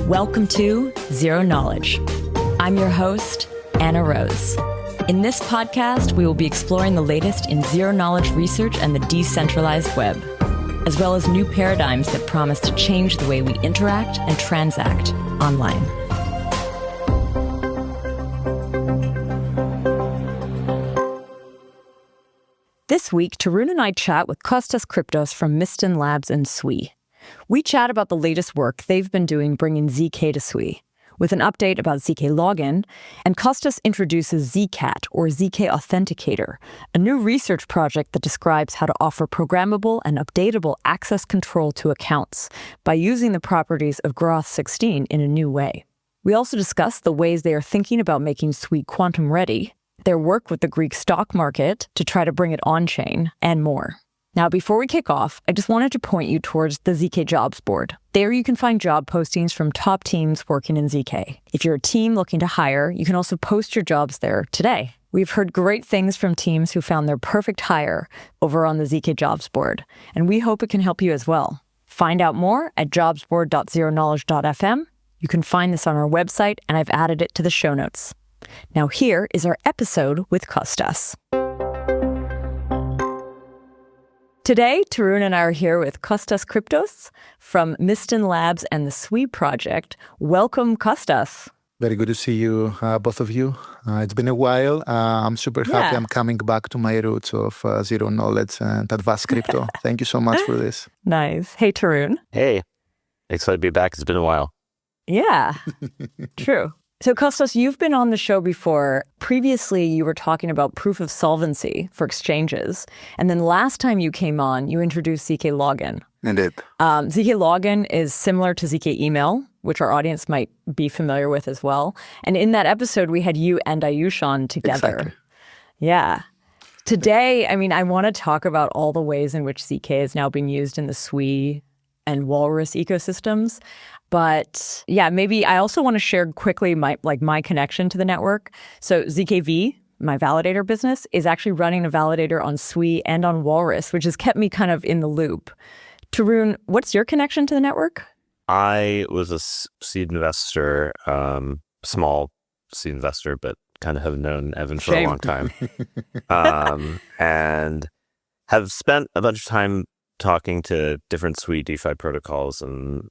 Welcome to Zero Knowledge. I'm your host, Anna Rose. In this podcast, we will be exploring the latest in zero-knowledge research and the decentralized web, as well as new paradigms that promise to change the way we interact and transact online. This week, Tarun and I chat with Kostas Kryptos from Miston Labs and SWE. We chat about the latest work they've been doing bringing zk to SWE, with an update about zk login, and Kostas introduces zkAt, or zk Authenticator, a new research project that describes how to offer programmable and updatable access control to accounts by using the properties of Groth 16 in a new way. We also discuss the ways they are thinking about making SWE quantum ready, their work with the Greek stock market to try to bring it on-chain, and more. Now, before we kick off, I just wanted to point you towards the zk jobs board. There you can find job postings from top teams working in zk. If you're a team looking to hire, you can also post your jobs there today. We've heard great things from teams who found their perfect hire over on the zk jobs board, and we hope it can help you as well. Find out more at jobsboard.zeroKnowledge.fm. You can find this on our website, and I've added it to the show notes. Now here is our episode with Kostas. Today, Tarun and I are here with Kostas Kryptos from Miston Labs and the SWE project. Welcome, Kostas. Very good to see you, both of you. It's been a while. I'm super happy I'm coming back to my roots of zero knowledge and advanced crypto. Thank you so much for this. Nice. Hey, Tarun. Hey, excited to be back. It's been a while. Yeah, true. So, Kostas, you've been on the show before. Previously, you were talking about proof of solvency for exchanges. And then last time you came on, you introduced zk login. Indeed. zk login is similar to zk email, which our audience might be familiar with as well. And in that episode, we had you and Ayush on together. Exactly. Yeah. Today, I want to talk about all the ways in which zk is now being used in the SWE and Walrus ecosystems. But yeah, maybe I also want to share quickly my connection to the network. So zkV, my validator business, is actually running a validator on SWE and on Walrus, which has kept me kind of in the loop. Tarun, what's your connection to the network? I was a seed investor, small seed investor, but kind of have known Evan for a long time. And have spent a bunch of time talking to different SWE DeFi protocols and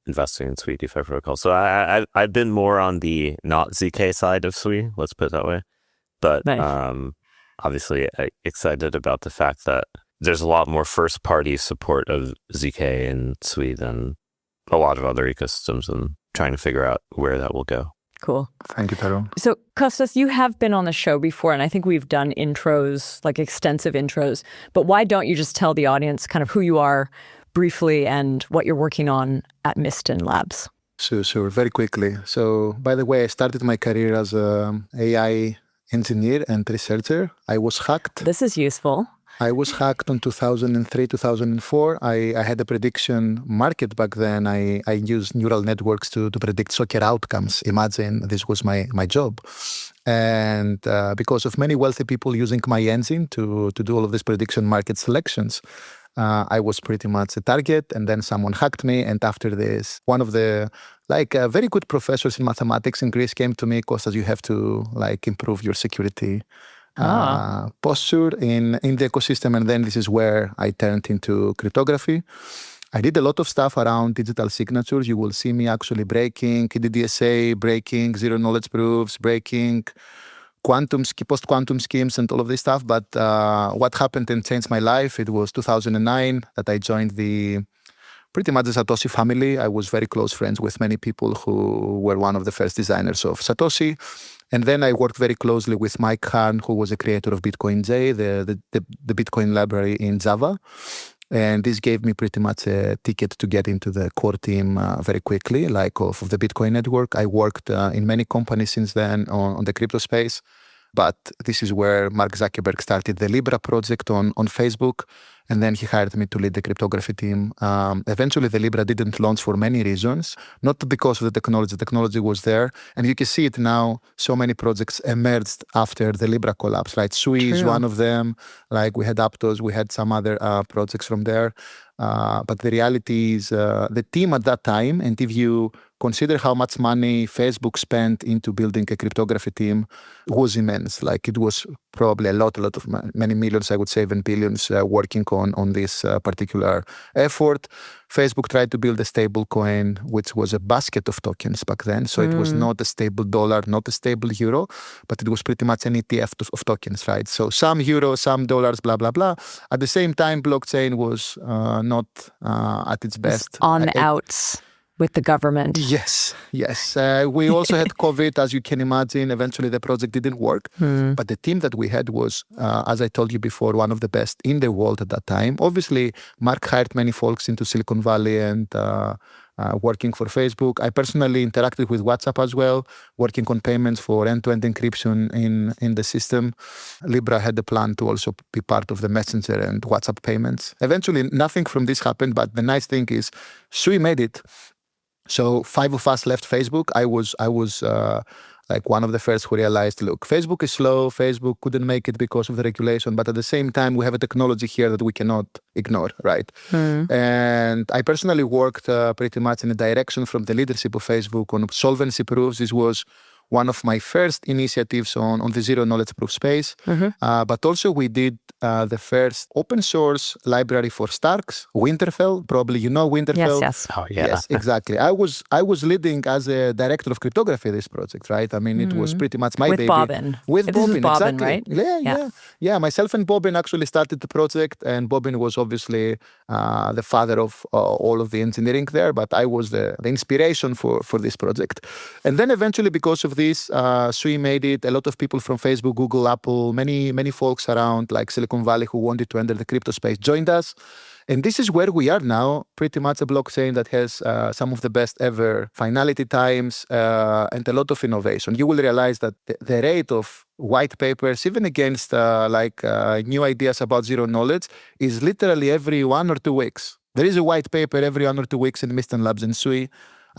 investing in SWE DeFi protocols. So I've been more on the not zk side of SWE, let's put it that way. But nice. Obviously excited about the fact that there's a lot more first-party support of zk in SWE than a lot of other ecosystems, and trying to figure out where that will go. Cool. Thank you, Tarun. So, Kostas, you have been on the show before, and I think we've done intros, like extensive intros. But why don't you just tell the audience kind of who you are briefly and what you're working on at Miston Labs? Sure. Very quickly. So, by the way, I started my career as an AI engineer and researcher. I was hacked. This is useful. I was hacked in 2003, 2004. I had a prediction market back then. I used neural networks to predict soccer outcomes. Imagine this was my job. And because of many wealthy people using my engine to do all of these prediction market selections, I was pretty much a target. And then someone hacked me. And after this, one of the very good professors in mathematics in Greece came to me, Kostas, you have to improve your security posture in the ecosystem. And then this is where I turned into cryptography. I did a lot of stuff around digital signatures. You will see me actually breaking EdDSA, breaking zero knowledge proofs, breaking post-quantum schemes and all of this stuff. But what happened and changed my life, it was 2009 that I joined pretty much the Satoshi family. I was very close friends with many people who were one of the first designers of Satoshi. And then I worked very closely with Mike Harn, who was a creator of Bitcoin J, the Bitcoin library in Java. And this gave me pretty much a ticket to get into the core team very quickly, of the Bitcoin network. I worked in many companies since then on the crypto space. But this is where Mark Zuckerberg started the Libra project on Facebook. And then he hired me to lead the cryptography team. Eventually, the Libra didn't launch for many reasons, not because of the technology. The technology was there. And you can see it now. So many projects emerged after the Libra collapse, right? SWE is one of them. We had Aptos, we had some other projects from there. But the reality is the team at that time, and if you consider how much money Facebook spent into building a cryptography team, was immense. Like it was probably a lot of many millions, I would say even billions, working on this particular effort. Facebook tried to build a stable coin, which was a basket of tokens back then. So it was not a stable dollar, not a stable euro, but it was pretty much an ETF of tokens, right? So some euro, some dollars, blah, blah, blah. At the same time, blockchain was not at its best. On the outs with the government. Yes. We also had COVID, as you can imagine. Eventually, the project didn't work. But the team that we had was, as I told you before, one of the best in the world at that time. Obviously, Mark hired many folks into Silicon Valley and working for Facebook. I personally interacted with WhatsApp as well, working on payments for end-to-end encryption in the system. Libra had the plan to also be part of the Messenger and WhatsApp payments. Eventually, nothing from this happened, but the nice thing is Sui made it. So 5 of us left Facebook. I was like one of the first who realized, look, Facebook is slow. Facebook couldn't make it because of the regulation. But at the same time, we have a technology here that we cannot ignore, right? And I personally worked pretty much in a direction from the leadership of Facebook on solvency proofs. This was one of my first initiatives on the zero knowledge proof space. But also we did the first open source library for Starks, Winterfell. Probably you know Winterfell. Yes. Oh, yeah. Yes, exactly. I was leading as a director of cryptography this project, right? I mean, it was pretty much my baby. With Bobbin, this is Bobbin, exactly. right? Yeah. Myself and Bobbin actually started the project, and Bobbin was obviously the father of all of the engineering there, but I was the inspiration for this project. And then eventually, because of this, Sui made it. A lot of people from Facebook, Google, Apple, many folks around like Silicon Valley who wanted to enter the crypto space joined us. And this is where we are now, pretty much a blockchain that has some of the best ever finality times and a lot of innovation. You will realize that the rate of white papers, even against new ideas about zero knowledge, is literally every 1 or 2 weeks. There is a white paper every 1 or 2 weeks in Mist Labs and Sui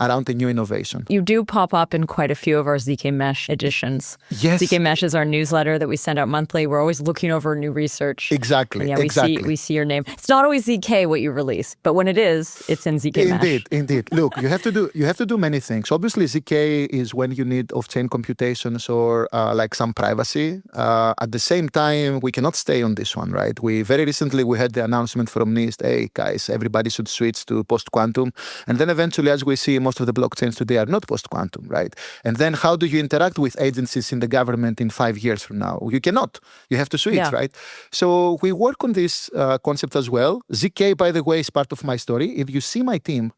around a new innovation. You do pop up in quite a few of our ZK Mesh editions. Yes. ZK Mesh is our newsletter that we send out monthly. We're always looking over new research. Exactly. And we see your name. It's not always ZK what you release, but when it is, it's in ZK Mesh. Indeed. Look, you have to do many things. Obviously, ZK is when you need off-chain computations or like some privacy. At the same time, we cannot stay on this one, right? Very recently we had the announcement from NIST, hey guys, everybody should switch to post-quantum. And then eventually, as we see, most of the blockchains today are not post-quantum, right? And then how do you interact with agencies in the government in 5 years from now? You cannot. You have to switch, right? So we work on this concept as well. zk, by the way, is part of my story. If you see my team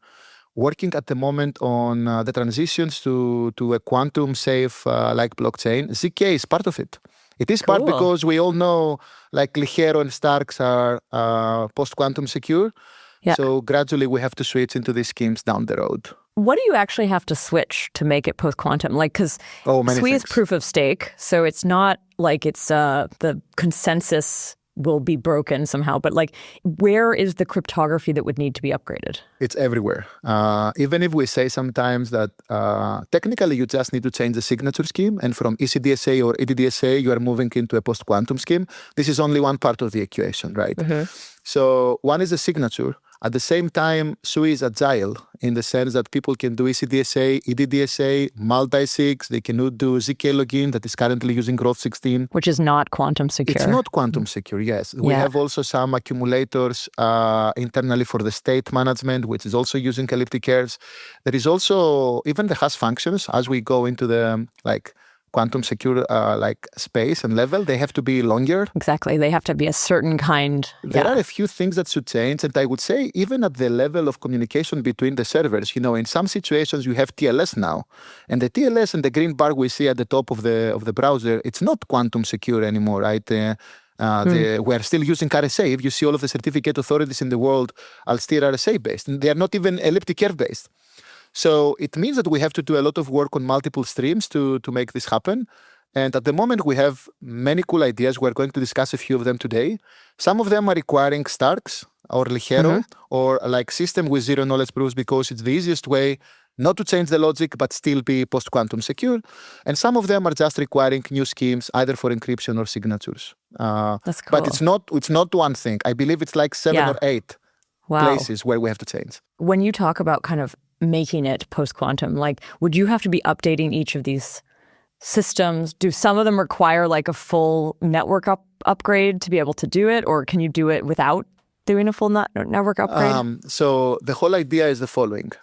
working at the moment on the transitions to a quantum-safe like blockchain, zk is part of it. It is part because we all know like Ligero and Starks are post-quantum secure. Yeah. So gradually we have to switch into these schemes down the road. What do you actually have to switch to make it post-quantum? Like, because Sui is proof of stake, so it's not like it's the consensus will be broken somehow, but like, where is the cryptography that would need to be upgraded? It's everywhere. Even if we say sometimes that technically you just need to change the signature scheme, and from ECDSA or EdDSA, you are moving into a post-quantum scheme. This is only one part of the equation, right? So one is the signature. At the same time, Sui is agile in the sense that people can do ECDSA, EdDSA, multi-sigs. They can do zk login that is currently using Growth 16. Which is not quantum secure. It's not quantum secure, yes. We have also some accumulators internally for the state management, which is also using elliptic curves. There is also even the hash functions as we go into the quantum secure space and level, they have to be longer. Exactly. They have to be a certain kind. There are a few things that should change. And I would say even at the level of communication between the servers, in some situations you have TLS now. And the TLS and the green bar we see at the top of the browser, it's not quantum secure anymore, right? We're still using RSA. If you see all of the certificate authorities in the world are still RSA based. And they are not even elliptic curve based. So it means that we have to do a lot of work on multiple streams to make this happen. And at the moment, we have many cool ideas. We're going to discuss a few of them today. Some of them are requiring Starks or Ligero or like system with zero knowledge proofs because it's the easiest way not to change the logic, but still be post-quantum secure. And some of them are just requiring new schemes, either for encryption or signatures. That's cool. But it's not one thing. I believe it's like 7 or 8. places where we have to change. When you talk about kind of making it post-quantum, like, would you have to be updating each of these systems? Do some of them require like a full network upgrade to be able to do it, or can you do it without doing a full network upgrade? So the whole idea is the following.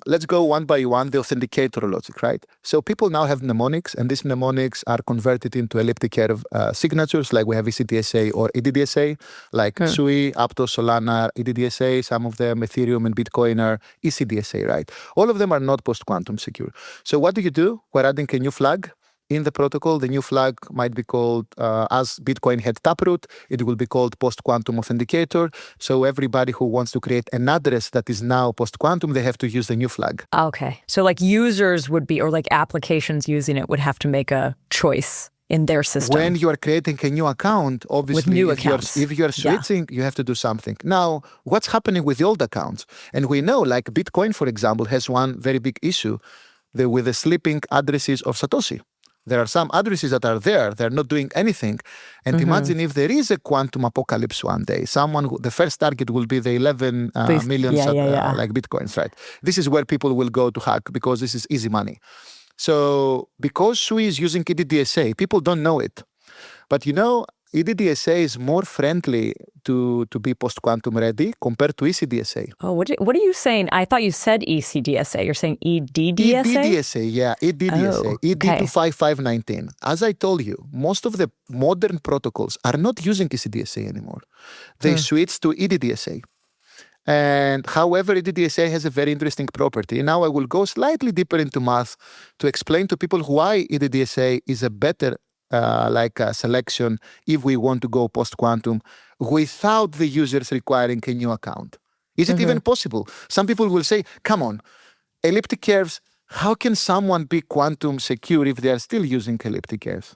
Let's go one by one, the authenticator logic, right? So people now have mnemonics, and these mnemonics are converted into elliptic curve signatures, like we have ECDSA or EdDSA, like Sui, Aptos, Solana, EdDSA, some of them, Ethereum and Bitcoin are ECDSA, right? All of them are not post-quantum secure. So what do? We're adding a new flag in the protocol. The new flag might be called, as Bitcoin had Taproot, it will be called post-quantum authenticator. So everybody who wants to create an address that is now post-quantum, they have to use the new flag. Okay. So like users would be, or like applications using it would have to make a choice in their system. When you are creating a new account, obviously, with new if you're switching, you have to do something. Now, what's happening with the old accounts? And we know, like Bitcoin, for example, has one very big issue with the sleeping addresses of Satoshi. There are some addresses that are there, they're not doing anything. And imagine if there is a quantum apocalypse one day, the first target will be the 11 million like Bitcoins, right? This is where people will go to hack because this is easy money. So because Sui is using EdDSA, people don't know it. But EdDSA is more friendly to be post-quantum ready compared to ECDSA. Oh, what are you saying? I thought you said ECDSA. You're saying EdDSA? EdDSA, yeah, EdDSA, ED25519. As I told you, most of the modern protocols are not using ECDSA anymore. They switched to EdDSA. And however, EdDSA has a very interesting property. Now I will go slightly deeper into math to explain to people why EdDSA is a better selection if we want to go post-quantum without the users requiring a new account. Is it even possible? Some people will say, come on, elliptic curves, how can someone be quantum secure if they are still using elliptic curves?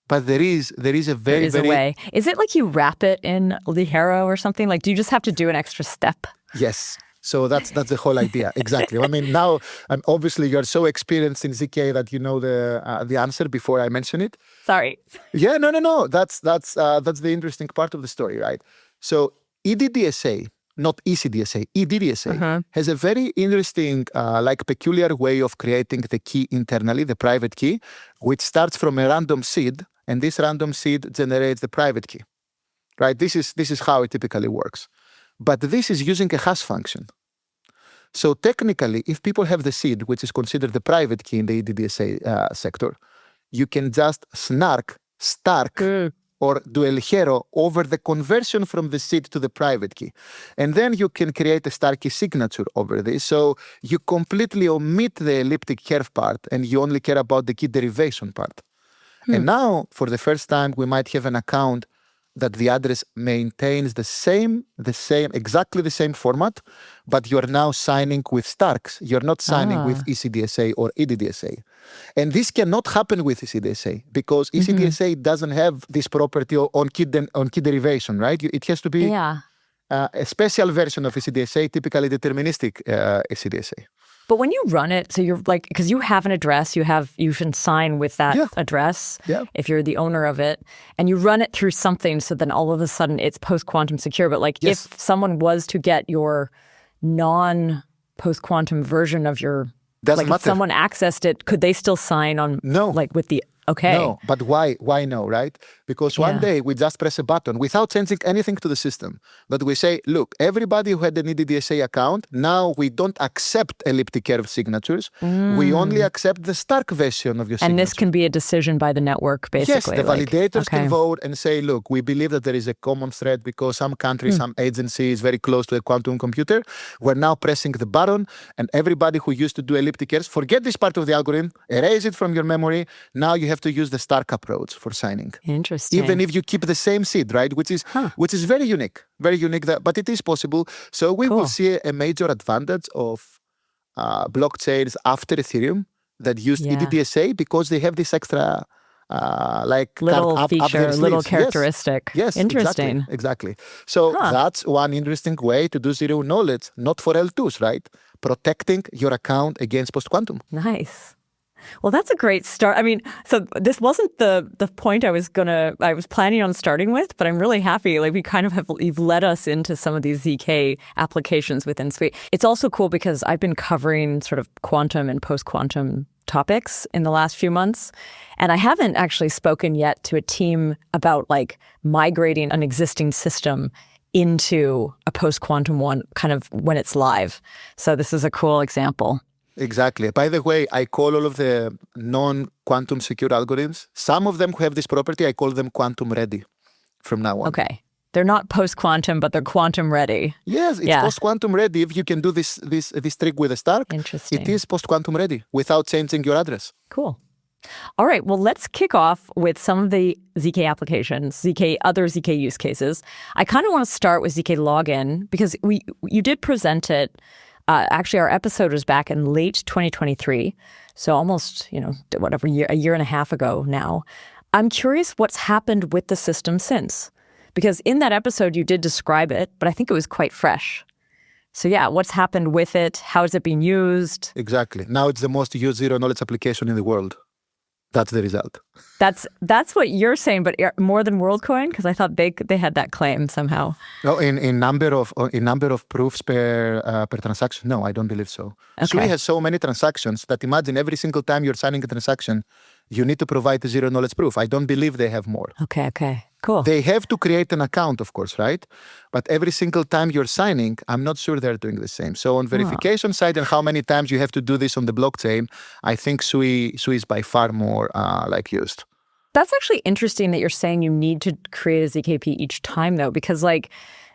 But there is a very way. Is it like you wrap it in Ligero or something? Like, do you just have to do an extra step? Yes. So that's the whole idea. Exactly. I mean, now, obviously, you're so experienced in zk that you know the answer before I mention it. Sorry. Yeah, no. That's the interesting part of the story, right? So EdDSA, not ECDSA, EdDSA has a very interesting, peculiar way of creating the key internally, the private key, which starts from a random seed, and this random seed generates the private key, right? This is how it typically works. But this is using a hash function. So technically, if people have the seed, which is considered the private key in the EdDSA sector, you can just stark, or do a Ligero over the conversion from the seed to the private key. And then you can create a star key signature over this. So you completely omit the elliptic curve part and you only care about the key derivation part. And now, for the first time, we might have an account that the address maintains exactly the same format, but you're now signing with Starks. You're not signing with ECDSA or EdDSA. And this cannot happen with ECDSA because ECDSA doesn't have this property on key derivation, right? It has to be a special version of ECDSA, typically deterministic ECDSA. But when you run it, so you're like, because you have an address, you can sign with that address if you're the owner of it, and you run it through something, so then all of a sudden it's post-quantum secure. But like if someone was to get your non-post-quantum version of your, doesn't matter. If someone accessed it, could they still sign on, with the, No, but why no, right? Because one day we just press a button without changing anything to the system. But we say, look, everybody who had an EdDSA account, now we don't accept elliptic curve signatures. We only accept the Stark version of your signature. And this can be a decision by the network, basically. Yes, the validators can vote and say, look, we believe that there is a common thread because some country, some agency is very close to a quantum computer. We're now pressing the button, and everybody who used to do elliptic curves, forget this part of the algorithm, erase it from your memory. Now you have to use the Stark approach for signing. Interesting. Even if you keep the same seed, right? Which is very unique, but it is possible. So we will see a major advantage of blockchains after Ethereum that used EdDSA because they have this extra little feature, little characteristic. Yes, interesting. Exactly. So that's one interesting way to do zero knowledge, not for L2s, right? Protecting your account against post-quantum. Nice. Well, that's a great start. I mean, so this wasn't the point I was planning on starting with, but I'm really happy. Like you've led us into some of these zk applications within Sui. It's also cool because I've been covering sort of quantum and post-quantum topics in the last few months. And I haven't actually spoken yet to a team about like migrating an existing system into a post-quantum one kind of when it's live. So this is a cool example. Exactly. By the way, I call all of the non-quantum secure algorithms, some of them who have this property, I call them quantum ready from now on. Okay. They're not post-quantum, but they're quantum ready. Yes, it's post-quantum ready. If you can do this trick with a Stark, interesting. It is post-quantum ready without changing your address. Cool. All right. Well, let's kick off with some of the zk applications, other zk use cases. I kind of want to start with zk login because you did present it. Actually, our episode was back in late 2023, so almost, a year and a half ago now. I'm curious what's happened with the system since, because in that episode you did describe it, but I think it was quite fresh. So yeah, what's happened with it? How is it being used? Exactly. Now it's the most used zero-knowledge application in the world. That's the result. That's what you're saying, but more than WorldCoin, because I thought they had that claim somehow. No, in number of proofs per transaction. No, I don't believe so. Okay. Sui has so many transactions that imagine every single time you're signing a transaction, you need to provide a zero knowledge proof. I don't believe they have more. Okay, cool. They have to create an account, of course, right? But every single time you're signing, I'm not sure they're doing the same. So on verification side and how many times you have to do this on the blockchain, I think Sui is by far more used. That's actually interesting that you're saying you need to create a ZKP each time, though, because like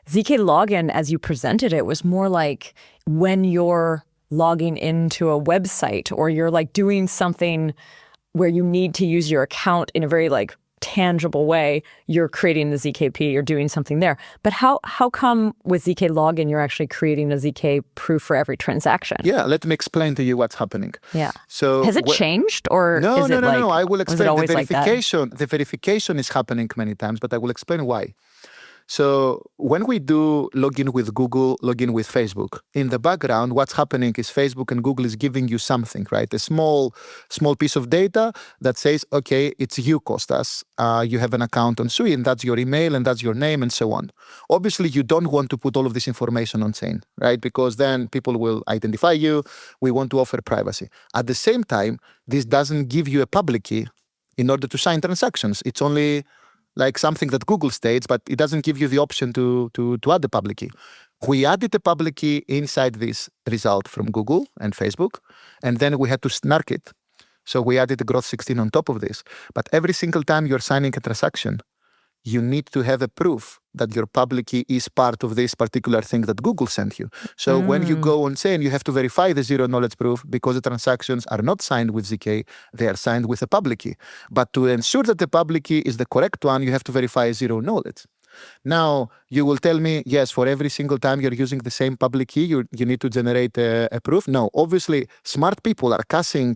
zk login, as you presented it, was more like when you're logging into a website or you're like doing something where you need to use your account in a very like tangible way, you're creating the ZKP, you're doing something there. But how come with zk login you're actually creating a ZK proof for every transaction? Yeah, let me explain to you what's happening. Yeah. So has it changed or is it like, no. I will explain. Was it always The verification is happening many times, but I will explain why. So when we do login with Google, login with Facebook, in the background, what's happening is Facebook and Google is giving you something, right? A small piece of data that says, okay, it's you, Kostas. You have an account on Sui, and that's your email, and that's your name, and so on. Obviously, you don't want to put all of this information on chain, right? Because then people will identify you. We want to offer privacy. At the same time, this doesn't give you a public key in order to sign transactions. It's only like something that Google states, but it doesn't give you the option to add the public key. We added the public key inside this result from Google and Facebook, and then we had to snark it. So we added the Groth 16 on top of this. But every single time you're signing a transaction, you need to have a proof that your public key is part of this particular thing that Google sent you. So when you go on chain, you have to verify the zero knowledge proof because the transactions are not signed with zk, they are signed with a public key. But to ensure that the public key is the correct one, you have to verify zero knowledge. Now, you will tell me, yes, for every single time you're using the same public key, you need to generate a proof. No, obviously, smart people are caching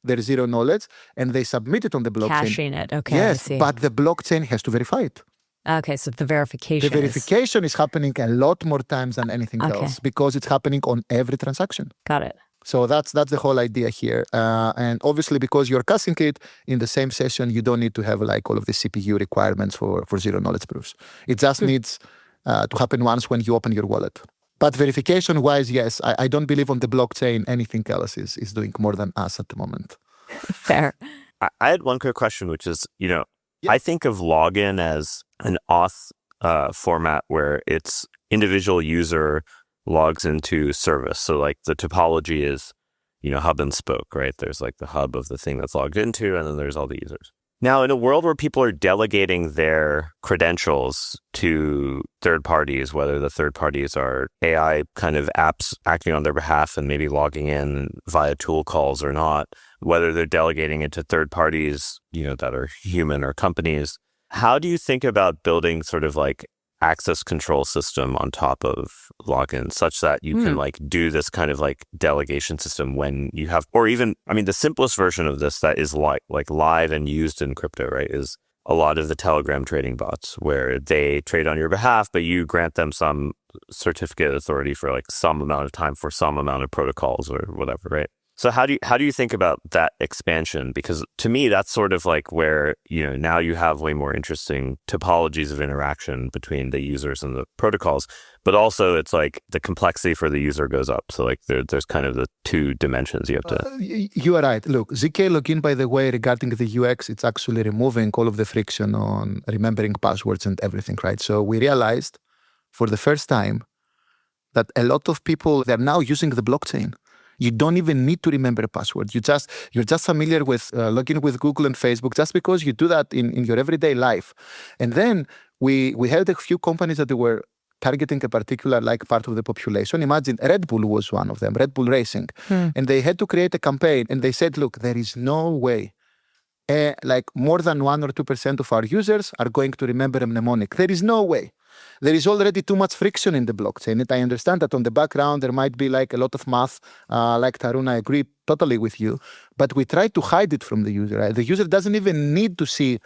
their zero knowledge and they submit it on the blockchain. Caching it, okay. Yes, I see. but the blockchain has to verify it. Okay, so the verification. The verification is happening a lot more times than anything else because it's happening on every transaction. Got it. So that's the whole idea here. And obviously, because you're caching it in the same session, you don't need to have like all of the CPU requirements for zero knowledge proofs. It just needs to happen once when you open your wallet. But verification-wise, yes, I don't believe on the blockchain anything else is doing more than us at the moment. Fair. I had one quick question, which is, I think of login as an auth format where it's individual user logs into service. So like the topology is, hub and spoke, right? There's like the hub of the thing that's logged into, and then there's all the users. Now, in a world where people are delegating their credentials to third parties, whether the third parties are AI kind of apps acting on their behalf and maybe logging in via tool calls or not, whether they're delegating it to third parties, that are human or companies, how do you think about building sort of like access control system on top of login such that you can like do this kind of like delegation system when you have, or even, the simplest version of this that is like live and used in crypto, right, is a lot of the Telegram trading bots where they trade on your behalf, but you grant them some certificate authority for like some amount of time for some amount of protocols or whatever, right? So how do you think about that expansion? Because to me, that's sort of like where, now you have way more interesting topologies of interaction between the users and the protocols, but also it's like the complexity for the user goes up. So like there's kind of the two dimensions you have to. You are right. Look, zk login, by the way, regarding the UX, it's actually removing all of the friction on remembering passwords and everything, right? So we realized for the first time that a lot of people, they're now using the blockchain. You don't even need to remember a password. You're just familiar with logging with Google and Facebook just because you do that in your everyday life. And then we had a few companies that were targeting a particular part of the population. Imagine Red Bull was one of them, Red Bull Racing. And they had to create a campaign and they said, look, there is no way more than 1 or 2% of our users are going to remember a mnemonic. There is no way. There is already too much friction in the blockchain. And I understand that on the background, there might be a lot of math. Like Tarun, I agree totally with you. But we try to hide it from the user. Right? The user doesn't even need to see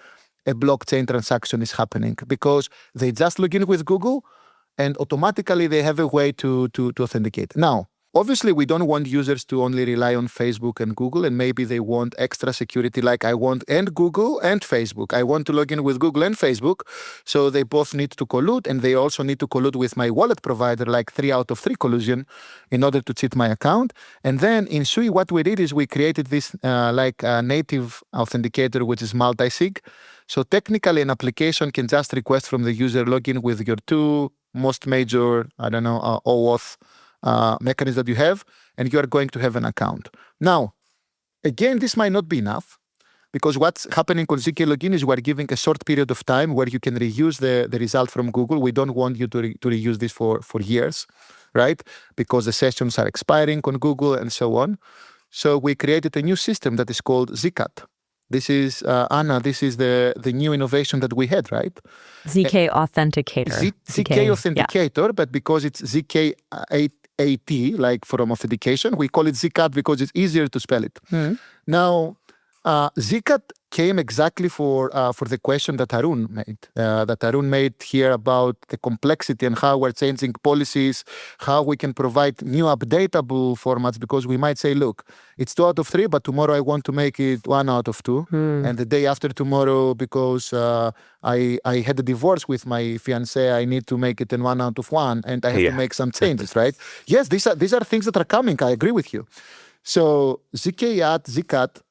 a blockchain transaction is happening because they just log in with Google and automatically they have a way to authenticate. Now, obviously, we don't want users to only rely on Facebook and Google, and maybe they want extra security like I want and Google and Facebook. I want to log in with Google and Facebook, so they both need to collude, and they also need to collude with my wallet provider, like 3 out of 3 collusion, in order to cheat my account. And then in Sui, what we did is we created this native authenticator, which is multi-sig. So technically, an application can just request from the user login with your 2 most major, OAuth mechanism that you have, and you are going to have an account. Now, again, this might not be enough, because what's happening on zk login is we're giving a short period of time where you can reuse the result from Google. We don't want you to reuse this for years, right? Because the sessions are expiring on Google and so on. So we created a new system that is called zkAt. This is, Anna, this is the new innovation that we had, right? zk Authenticator. zk Authenticator, but because it's zkAt, like from authentication, we call it zkAt because it's easier to spell it. Now, zkAt came exactly for the question that Arun made here about the complexity and how we're changing policies, how we can provide new updatable formats, because we might say, look, it's 2 out of 3, but tomorrow I want to make it 1 out of 2. And the day after tomorrow, because I had a divorce with my fiancé, I need to make it in 1 out of 1, and I have to make some changes, right? Yes, these are things that are coming. I agree with you. So zkAt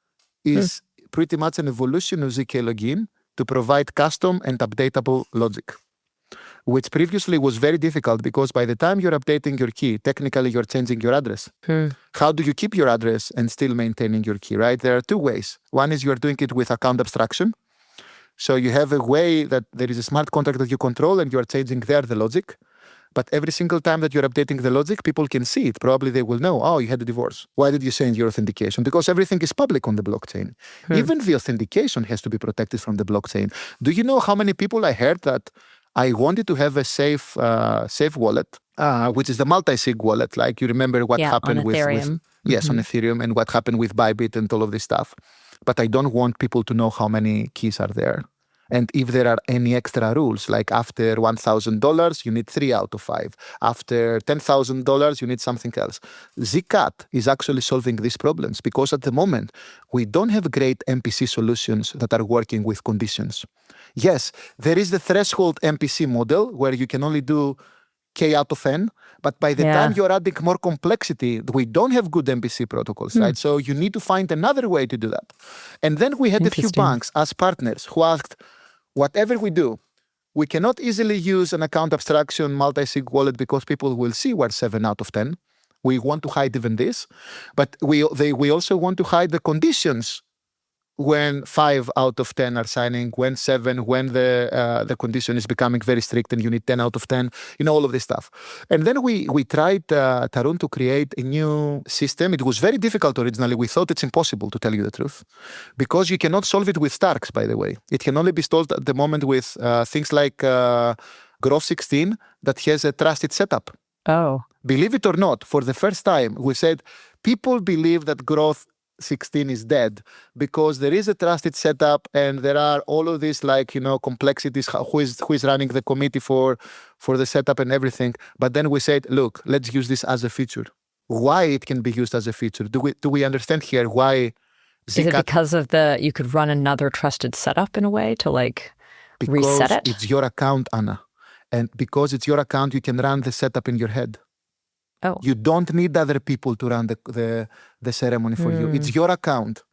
is pretty much an evolution of zk login to provide custom and updatable logic, which previously was very difficult because by the time you're updating your key, technically you're changing your address. How do you keep your address and still maintaining your key, right? There are 2 ways. One is you're doing it with account abstraction. So you have a way that there is a smart contract that you control and you're changing there the logic. But every single time that you're updating the logic, people can see it. Probably they will know, oh, you had a divorce. Why did you change your authentication? Because everything is public on the blockchain. Even the authentication has to be protected from the blockchain. Do you know how many people I heard that I wanted to have a safe wallet, which is the multi-sig wallet? Like you remember what happened on Ethereum. On Ethereum, and what happened with Bybit and all of this stuff. But I don't want people to know how many keys are there. And if there are any extra rules, like after $1,000, you need 3 out of 5. After $10,000, you need something else. zkAt is actually solving these problems because at the moment, we don't have great MPC solutions that are working with conditions. Yes, there is the threshold MPC model where you can only do K out of N, but by the time you're adding more complexity, we don't have good MPC protocols, right? So you need to find another way to do that. And then we had a few banks as partners who asked, whatever we do, we cannot easily use an account abstraction multi-sig wallet because people will see we're 7 out of 10. We want to hide even this, but we also want to hide the conditions when 5 out of 10 are signing, when 7, when the condition is becoming very strict and you need 10 out of 10, all of this stuff. And then we tried, Tarun, to create a new system. It was very difficult originally. We thought it's impossible, to tell you the truth, because you cannot solve it with Starks, by the way. It can only be solved at the moment with things like Growth 16 that has a trusted setup. Oh. Believe it or not, for the first time, we said people believe that Growth 16 is dead because there is a trusted setup and there are all of these complexities, who is running the committee for the setup and everything. But then we said, look, let's use this as a feature. why it can be used as a feature. Do we understand here why Is it because of you could run another trusted setup in a way to reset it? Because it's your account, Anna. And because it's your account, you can run the setup in your head. Oh. You don't need other people to run the ceremony for you. It's your account.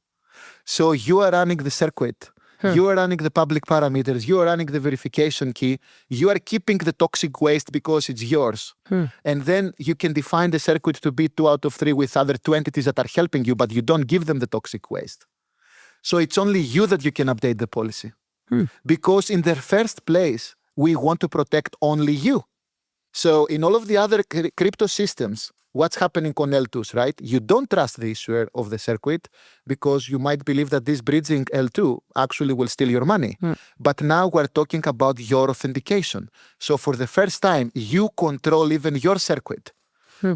So you are running the circuit. You are running the public parameters. You are running the verification key. You are keeping the toxic waste because it's yours. And then you can define the circuit to be 2 out of 3 with other 2 entities that are helping you, but you don't give them the toxic waste. So it's only you that you can update the policy. Because in the first place, we want to protect only you. So in all of the other crypto systems, what's happening on L2s, right? You don't trust the issuer of the circuit because you might believe that this bridging L2 actually will steal your money. But now we're talking about your authentication. So for the first time, you control even your circuit.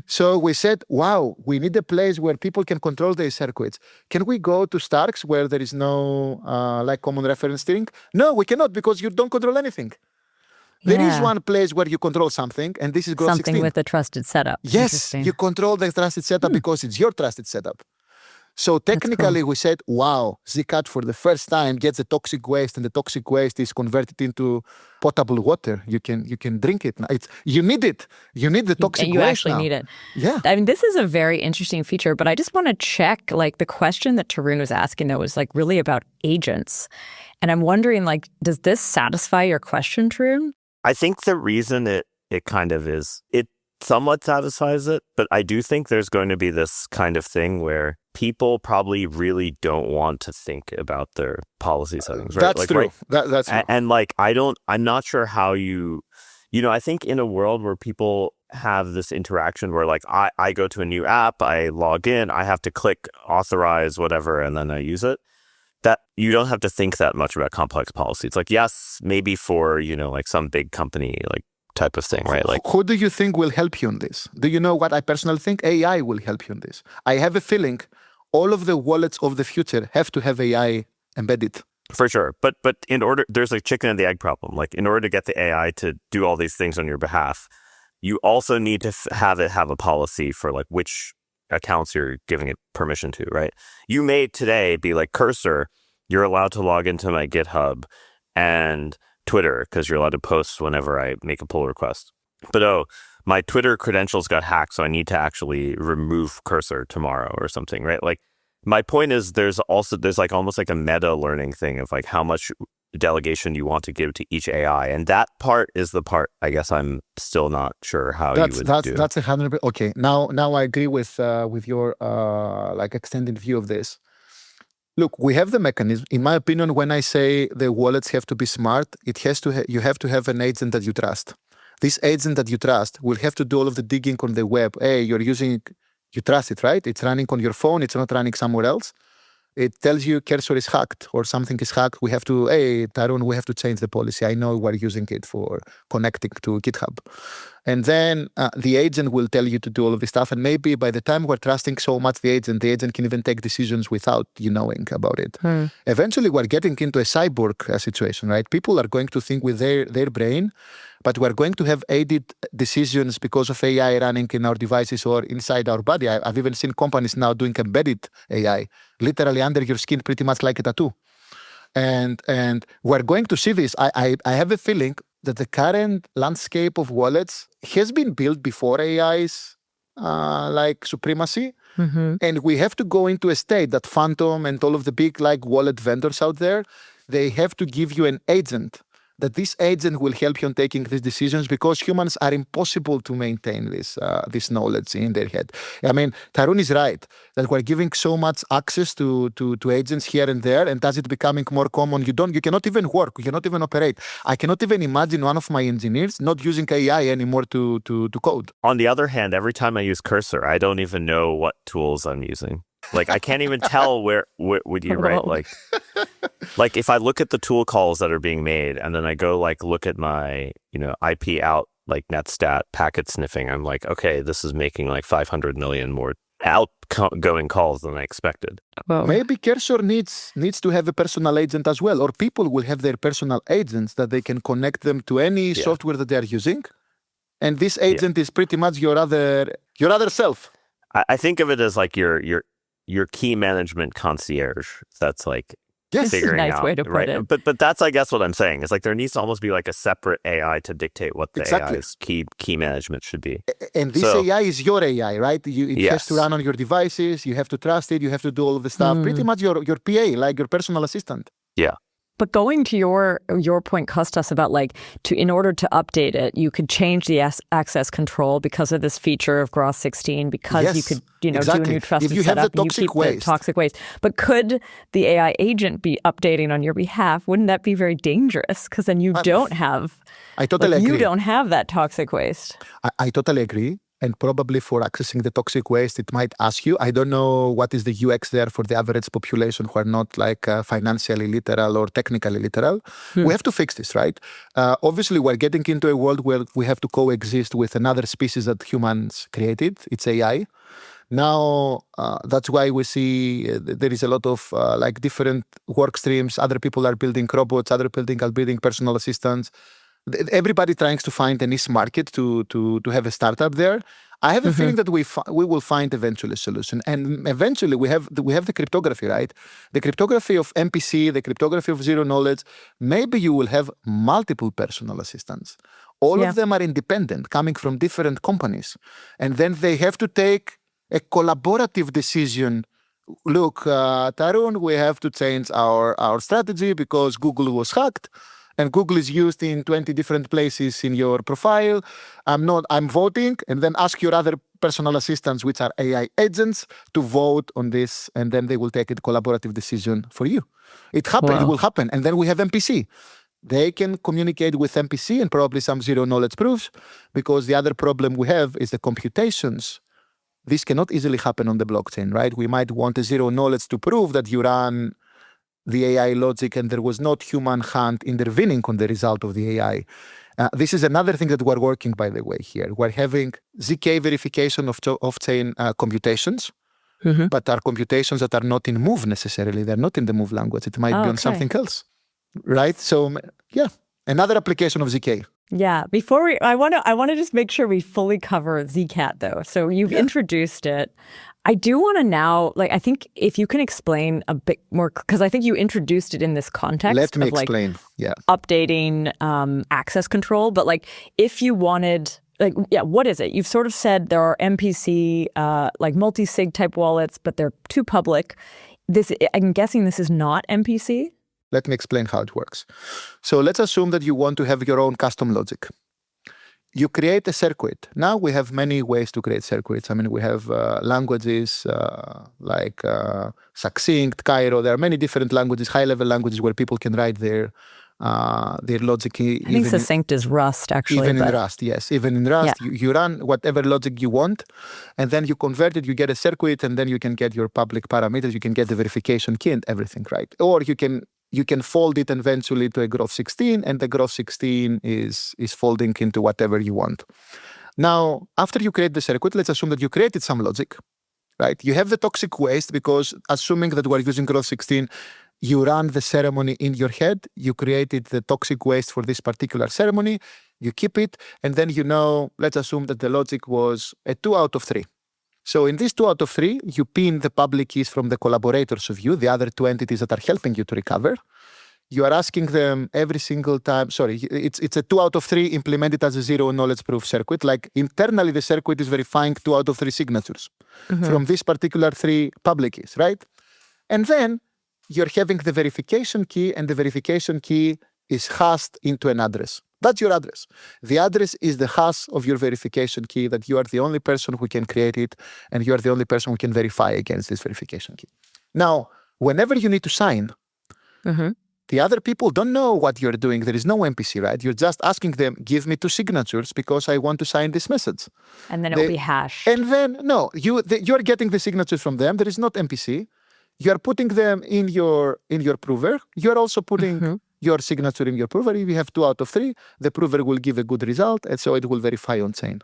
So we said, wow, we need a place where people can control their circuits. Can we go to Starks where there is no common reference steering? No, we cannot because you don't control anything. There is one place where you control something, and this is Growth 16. Something with a trusted setup. Yes, you control the trusted setup because it's your trusted setup. So technically, we said, wow, zkAt for the first time gets the toxic waste, and the toxic waste is converted into potable water. You can drink it. You need it. You need the toxic waste You actually now. need it. Yeah. I mean, this is a very interesting feature, but I just want to check, the question that Tarun was asking, though, was really about agents. And I'm wondering, does this satisfy your question, Tarun? I think the reason it kind of is, it somewhat satisfies it, but I do think there's going to be this kind of thing where people probably really don't want to think about their policy settings, right? That's true. Right? That's true. And I'm not sure how I think in a world where people have this interaction where I go to a new app, I log in, I have to click authorize whatever, and then I use it. That you don't have to think that much about complex policy. It's yes, maybe for, some big company, type of thing, right? Who do you think will help you on this? Do you know what I personally think? AI will help you on this. I have a feeling all of the wallets of the future have to have AI embedded. For sure. But there's a chicken and the egg problem. In order to get the AI to do all these things on your behalf, you also need to have a policy for which accounts you're giving it permission to, right? You may today be Cursor, you're allowed to log into my GitHub and Twitter because you're allowed to post whenever I make a pull request. But my Twitter credentials got hacked, so I need to actually remove Cursor tomorrow or something, right? My point is there's almost a meta learning thing of how much delegation you want to give to each AI, and that part is the part I guess I'm still not sure how you would do. That's 100%. Okay, now I agree with your extended view of this. Look, we have the mechanism. In my opinion, when I say the wallets have to be smart, you have to have an agent that you trust. This agent that you trust will have to do all of the digging on the web. Hey, you trust it, right? It's running on your phone. It's not running somewhere else. It tells you Cursor is hacked or something is hacked. Tarun, we have to change the policy. I know we're using it for connecting to GitHub. And then the agent will tell you to do all of this stuff. And maybe by the time we're trusting so much the agent can even take decisions without you knowing about it. Eventually, we're getting into a cyborg situation, right? People are going to think with their brain, but we're going to have aided decisions because of AI running in our devices or inside our body. I've even seen companies now doing embedded AI, literally under your skin, pretty much like a tattoo. And we're going to see this. I have a feeling that the current landscape of wallets has been built before AI's supremacy. And we have to go into a state that Phantom and all of the big wallet vendors out there, they have to give you an agent, that this agent will help you on taking these decisions because humans are impossible to maintain this knowledge in their head. I mean, Tarun is right that we're giving so much access to agents here and there, and as it becoming more common, you cannot even work, you cannot even operate. I cannot even imagine one of my engineers not using AI anymore to code. On the other hand, every time I use Cursor, I don't even know what tools I'm using. I can't even tell where would you write if I look at the tool calls that are being made and then I go look at my IP out netstat packet sniffing, I'm okay, this is making 500 million more outgoing calls than I expected. Well, maybe Cursor needs to have a personal agent as well, or people will have their personal agents that they can connect them to any software that they are using, and this agent is pretty much your other self. I think of it as like your key management concierge. That's like Yes. This is a figuring nice out, way to put right? it. But that's, I guess, what I'm saying is like there needs to almost be like a separate AI to dictate what the Exactly. AI's key management should be. And this So- AI is your AI, right? It has to Yes. run on your devices. You have to trust it. You have to do all of the stuff. Pretty much your PA, like your personal assistant. Yeah. But going to your point, Kostas, about like in order to update it, you could change the access control because of this feature of Gross 16, because you Yes, could do a exactly. new trusted If you have the setup and you toxic keep the waste. toxic waste. But could the AI agent be updating on your behalf? Wouldn't that be very dangerous? Because then you don't have I totally you agree. don't have that toxic waste. I totally agree. And probably for accessing the toxic waste, it might ask you. I don't know what is the UX there for the average population who are not like financially literal or technically literal. We have to fix this, right? Obviously, we're getting into a world where we have to coexist with another species that humans created. It's AI. Now, that's why we see there is a lot of like different work streams. Other people are building robots, other people are building personal assistants. Everybody trying to find a niche market to have a startup there. I have a feeling that we will find eventually a solution, and eventually we have the cryptography, right? The cryptography of MPC, the cryptography of zero knowledge. Maybe you will have multiple personal assistants. All of them are independent, coming from different companies, and then they have to take a collaborative decision. Look, Tarun, we have to change our strategy because Google was hacked. And Google is used in 20 different places in your profile. I'm voting, and then ask your other personal assistants, which are AI agents, to vote on this, and then they will take a collaborative decision for you. It will happen. And then we have MPC. They can communicate with MPC and probably some zero knowledge proofs, because the other problem we have is the computations. This cannot easily happen on the blockchain, right? We might want a zero knowledge to prove that you ran the AI logic and there was not human hand intervening on the result of the AI. This is another thing that we're working, by the way, here. We're having zk verification of off-chain computations, but are computations that are not in Move necessarily. They're not in the Move language. It might be on something else, right? So, yeah, another application of zk. Yeah. Before I want to just make sure we fully cover zkAt though. So you've introduced it. I do want to now, like, I think if you can explain a bit more, because I think you introduced it in this context. Let me of, like, explain. Yeah. Updating access control. But like, if you wanted, like, yeah, what is it? You've sort of said there are MPC, like multi-sig type wallets, but they're too public. I'm guessing this is not MPC. Let me explain how it works. So let's assume that you want to have your own custom logic. You create a circuit. Now we have many ways to create circuits. I mean, we have languages like Succinct, Cairo. There are many different languages, high-level languages where people can write their logic. I think Succinct is Rust, actually. Even in Rust, yes. Even in Rust, you run whatever logic you want, and then you convert it, you get a circuit, and then you can get your public parameters, you can get the verification key and everything, right? Or you can fold it eventually to a Groth 16, and the Groth 16 is folding into whatever you want. Now, after you create the circuit, let's assume that you created some logic, right? You have the toxic waste because, assuming that we're using Groth 16, you run the ceremony in your head, you created the toxic waste for this particular ceremony, you keep it, and then let's assume that the logic was a 2 out of 3. So in this 2 out of 3, you pin the public keys from the collaborators of you, the other 2 entities that are helping you to recover. You are asking them every single time, it's a 2 out of 3 implemented as a zero knowledge proof circuit. Like internally, the circuit is verifying 2 out of 3 signatures from this particular 3 public keys, right? And then you're having the verification key, and the verification key is hashed into an address. That's your address. The address is the hash of your verification key, that you are the only person who can create it, and you are the only person who can verify against this verification key. Now, whenever you need to sign, the other people don't know what you're doing. There is no MPC, right? You're just asking them, give me 2 signatures because I want to sign this message. And then it will be hashed. And then, no, you're getting the signatures from them. There is not MPC. You are putting them in your prover. You're also putting your signature in your prover. If you have 2 out of 3, the prover will give a good result, and so it will verify on chain.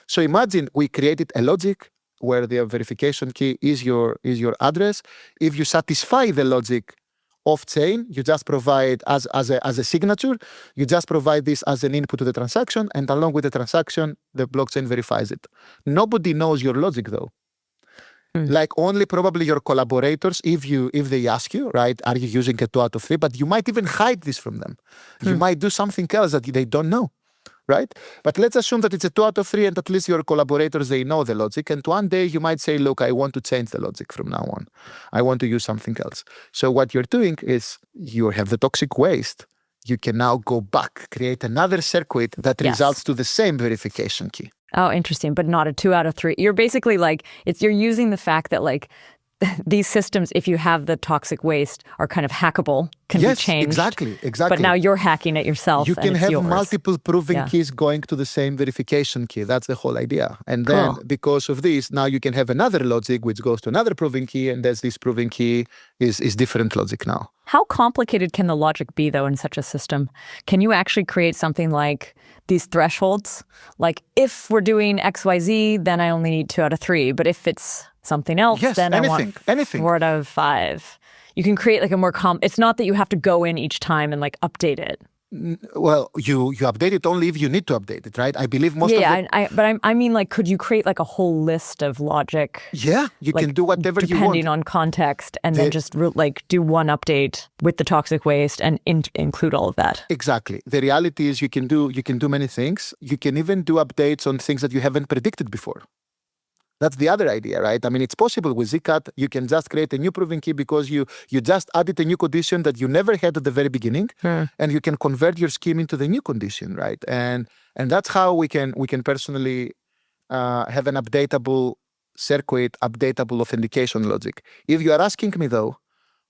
So imagine we created a logic where the verification key is your address. If you satisfy the logic off chain, you just provide as a signature. You just provide this as an input to the transaction, and along with the transaction, the blockchain verifies it. Nobody knows your logic though. Like only probably your collaborators, if they ask you, right, are you using a 2 out of 3? But you might even hide this from them. You might do something else that they don't know, right? But let's assume that it's a 2 out of 3 and at least your collaborators, they know the logic. And one day you might say, look, I want to change the logic from now on. I want to use something else. So what you're doing is you have the toxic waste. You can now go back, create another circuit that results to the same verification key. Oh, interesting, but not a 2 out of 3. You're basically like, you're using the fact that like these systems, if you have the toxic waste, are kind of hackable, can be changed. Exactly. But now you're hacking it yourself. You can have yours. multiple proving keys going to the same verification key. That's the whole idea. And then because of this, now you can have another logic which goes to another proving key, and that's this proving key is different logic now. How complicated can the logic be, though, in such a system? Can you actually create something like these thresholds? Like, if we're doing XYZ, then I only need 2 out of 3. But if it's something else, then I want 4 out of 5. You can create like a more it's not that you have to go in each time and like update it. Well, you update it only if you need to update it, right? I believe most of it. But I mean, like, could you create like a whole list of logic? Yeah, you can do whatever you want. Depending on context, and then just like do one update with the toxic waste and include all of that. Exactly. The reality is you can do many things. You can even do updates on things that you haven't predicted before. That's the other idea, right? I mean, it's possible with zkAt. You can just create a new proving key because you just added a new condition that you never had at the very beginning, and you can convert your scheme into the new condition, right? And that's how we can personally have an updatable circuit, updatable authentication logic. If you are asking me, though,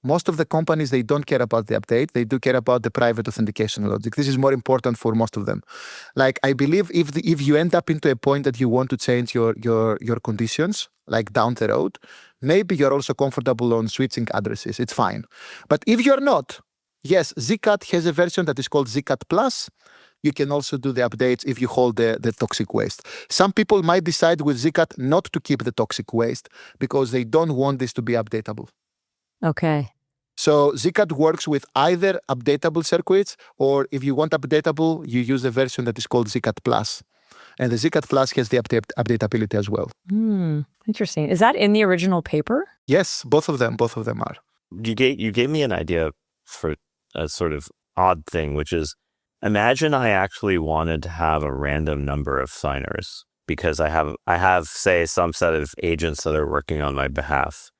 most of the companies, they don't care about the update. They do care about the private authentication logic. This is more important for most of them. Like, I believe if you end up into a point that you want to change your conditions, like down the road, maybe you're also comfortable on switching addresses. It's fine. But if you're not, yes, zkAt has a version that is called zkAt Plus. You can also do the updates if you hold the toxic waste. Some people might decide with zkAt not to keep the toxic waste because they don't want this to be updatable. Okay. So zkAt works with either updatable circuits, or if you want updatable, you use a version that is called zkAt Plus. And the zkAt Plus has the updatability as well. Interesting. Is that in the original paper? Yes, both of them are. You gave me an idea for a sort of odd thing, which is, imagine I actually wanted to have a random number of signers because I have, say, some set of agents that are working on my behalf,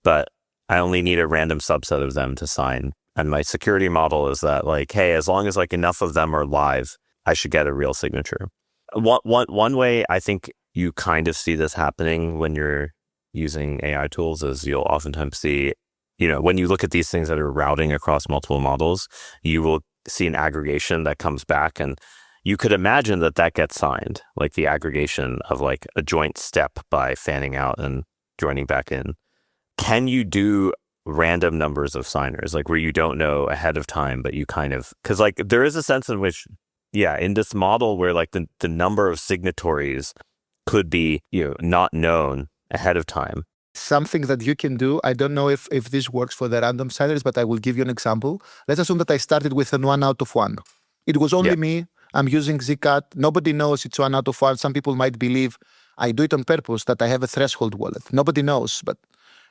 but I only need a random subset of them to sign. And my security model is that, like, hey, as long as like enough of them are live, I should get a real signature. One way I think you kind of see this happening when you're using AI tools is you'll oftentimes see, when you look at these things that are routing across multiple models, you will see an aggregation that comes back, and you could imagine that gets signed, like the aggregation of like a joint step by fanning out and joining back in. Can you do random numbers of signers, like where you don't know ahead of time, but you kind of, because like there is a sense in which, in this model where like the number of signatories could be, not known ahead of time. Something that you can do, I don't know if this works for the random signers, but I will give you an example. Let's assume that I started with an 1 out of 1. It was only me. I'm using zkAt. Nobody knows it's 1 out of 1. Some people might believe I do it on purpose, that I have a threshold wallet. Nobody knows,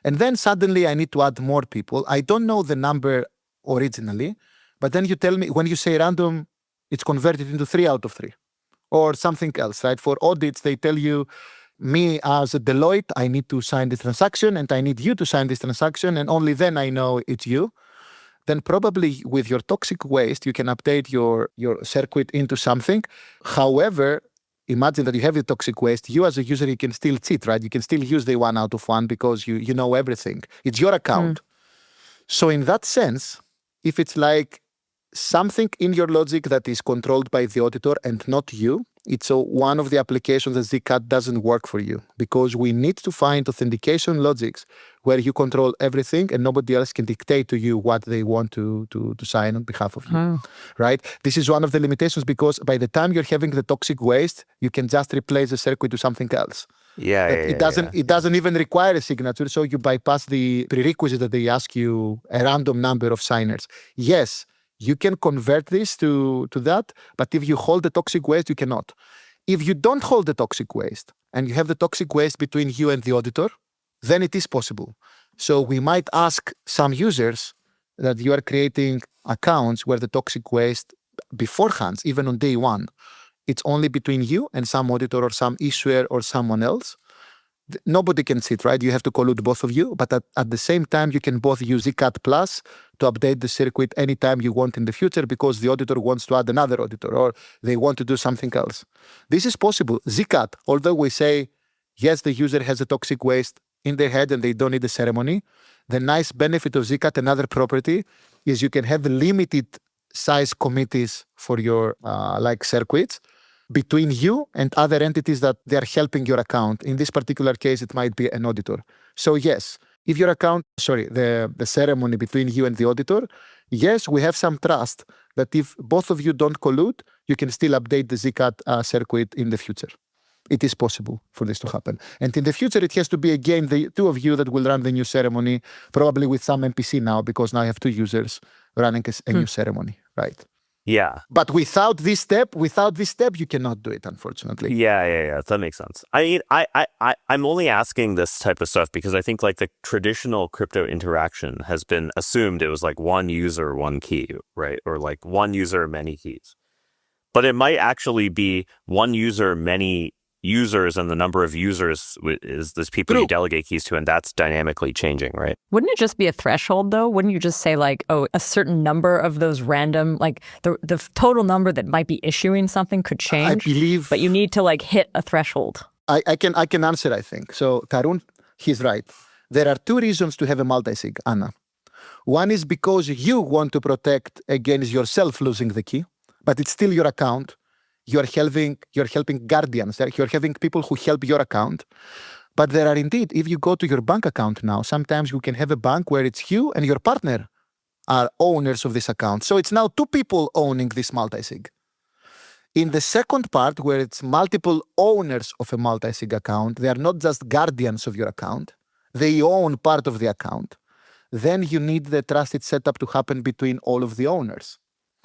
and then suddenly I need to add more people. I don't know the number originally, but then you tell me, when you say random, it's converted into 3 out of 3 or something else, right? For audits, they tell you, me as a Deloitte, I need to sign this transaction and I need you to sign this transaction, and only then I know it's you. Then probably with your toxic waste, you can update your circuit into something. However, imagine that you have the toxic waste. You as a user, you can still cheat, right? You can still use the 1 out of 1 because you know everything. It's your account. So in that sense, if it's like something in your logic that is controlled by the auditor and not you, it's one of the applications that zkAt doesn't work for you, because we need to find authentication logics where you control everything and nobody else can dictate to you what they want to sign on behalf of you, right? This is one of the limitations, because by the time you're having the toxic waste, you can just replace the circuit to something else. It doesn't even require a signature, so you bypass the prerequisite that they ask you, a random number of signers. Yes, you can convert this to that, but if you hold the toxic waste, you cannot. If you don't hold the toxic waste and you have the toxic waste between you and the auditor, then it is possible. So we might ask some users that you are creating accounts where the toxic waste beforehand, even on day one, it's only between you and some auditor or some issuer or someone else. Nobody can see it, right? You have to collude both of you, but at the same time, you can both use zkAt Plus to update the circuit anytime you want in the future because the auditor wants to add another auditor or they want to do something else. This is possible. zkAt, although we say, yes, the user has a toxic waste in their head and they don't need a ceremony, the nice benefit of zkAt, another property, is you can have limited size committees for your circuits between you and other entities that they are helping your account. In this particular case, it might be an auditor. So yes, if your account, the ceremony between you and the auditor, yes, we have some trust that if both of you don't collude, you can still update the zkAt circuit in the future. It is possible for this to happen. And in the future, it has to be, again, the two of you that will run the new ceremony, probably with some MPC now, because now I have two users running a new ceremony, right? Yeah. But without this step, you cannot do it, unfortunately. Yeah. That makes sense. I mean, I'm only asking this type of stuff because I think like the traditional crypto interaction has been assumed it was like one user, one key, right? Or like one user, many keys. But it might actually be one user, many users, and the number of users is this people you delegate keys to, and that's dynamically changing, right? Wouldn't it just be a threshold, though? Wouldn't you just say, like, oh, a certain number of those random, like, the total number that might be issuing something could change? I believe... But you need to, like, hit a threshold. I can answer, I think. So, Tarun, he's right. There are two reasons to have a multi-sig, Anna. One is because you want to protect against yourself losing the key, but it's still your account. You're helping guardians. You're having people who help your account. But there are indeed, if you go to your bank account now, sometimes you can have a bank where it's you and your partner are owners of this account. So it's now two people owning this multi-sig. In the second part, where it's multiple owners of a multi-sig account, they are not just guardians of your account. They own part of the account. Then you need the trusted setup to happen between all of the owners.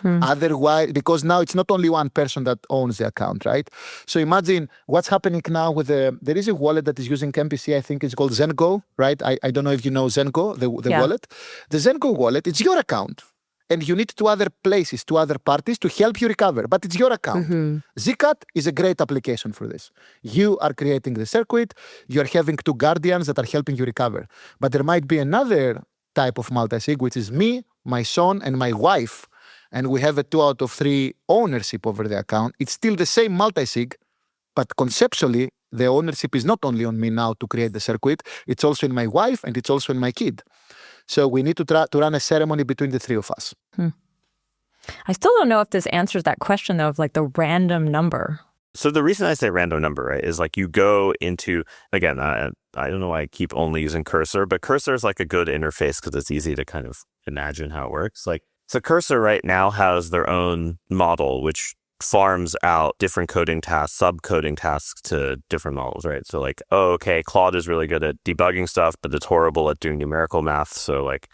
Otherwise, because now it's not only one person that owns the account, right? So imagine what's happening now with there is a wallet that is using MPC, I think it's called ZenGo, right? I don't know if you know ZenGo, the wallet. The ZenGo wallet, it's your account. And you need two other places, two other parties to help you recover, but it's your account. zkAt is a great application for this. You are creating the circuit, you're having two guardians that are helping you recover. But there might be another type of multi-sig, which is me, my son, and my wife. And we have a 2 out of 3 ownership over the account. It's still the same multi-sig, but conceptually, the ownership is not only on me now to create the circuit, it's also in my wife and it's also in my kid. So we need to run a ceremony between the three of us. I still don't know if this answers that question, though, of like the random number. So the reason I say random number, right, is like you go into, again, I don't know why I keep only using Cursor, but Cursor is like a good interface because it's easy to kind of imagine how it works. Like, so Cursor right now has their own model, which farms out different coding tasks, sub-coding tasks to different models, right? So like, oh, okay, Claude is really good at debugging stuff, but it's horrible at doing numerical math. So like,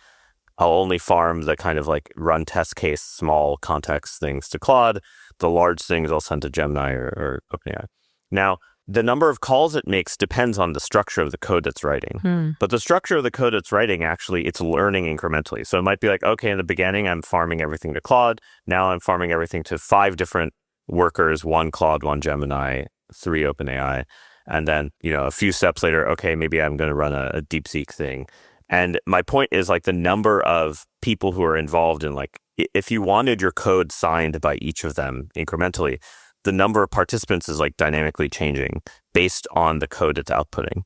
I'll only farm the kind of like run test case, small context things to Claude. The large things I'll send to Gemini or OpenAI. Now, the number of calls it makes depends on the structure of the code it's writing. But the structure of the code it's writing, actually, it's learning incrementally. So it might be like, okay, in the beginning, I'm farming everything to Claude. Now I'm farming everything to 5 different workers, 1 Claude, 1 Gemini, 3 OpenAI. And then, a few steps later, okay, maybe I'm going to run a DeepSeek thing. And my point is like the number of people who are involved in like, if you wanted your code signed by each of them incrementally, the number of participants is like dynamically changing based on the code it's outputting,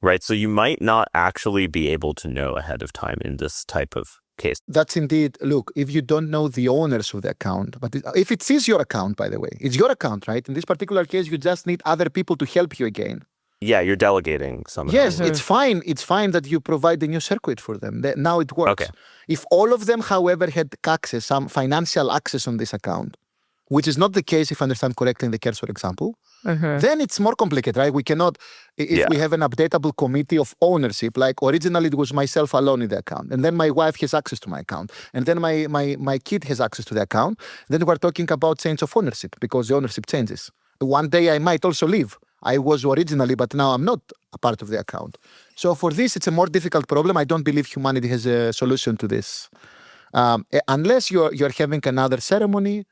right? So you might not actually be able to know ahead of time in this type of case. That's indeed, look, if you don't know the owners of the account, but if it is your account, by the way, it's your account, right? In this particular case, you just need other people to help you again. Yeah, you're delegating somehow. Yes, it's fine. It's fine that you provide a new circuit for them. Now it works. Okay. If all of them, however, had access, some financial access on this account, which is not the case if I understand correctly in the Cursor example, then it's more complicated, right? We cannot, if we have an updatable committee of ownership, like originally it was myself alone in the account, and then my wife has access to my account, and then my kid has access to the account, then we're talking about change of ownership because the ownership changes. One day I might also leave. I was originally, but now I'm not a part of the account. So for this, it's a more difficult problem. I don't believe humanity has a solution to this. Unless you're having another ceremony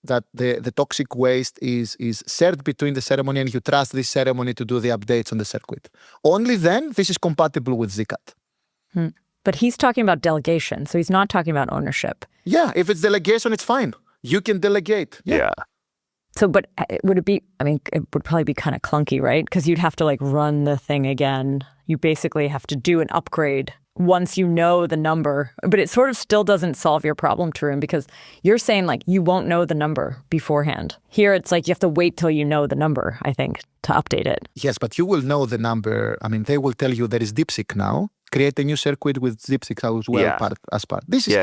that the toxic waste is shared between the ceremony and you trust this ceremony to do the updates on the circuit. Only then this is compatible with zkAt. But he's talking about delegation, so he's not talking about ownership. Yeah, if it's delegation, it's fine. You can delegate. Yeah. So, but would it be, I mean, it would probably be kind of clunky, right? Because you'd have to like run the thing again. You basically have to do an upgrade once you know the number. But it sort of still doesn't solve your problem, Tarun, because you're saying like you won't know the number beforehand. Here, it's like you have to wait till you know the number, I think, to update it. Yes, but you will know the number. I mean, they will tell you there is DeepSeek now. Create a new circuit with DeepSeek as well as part. This is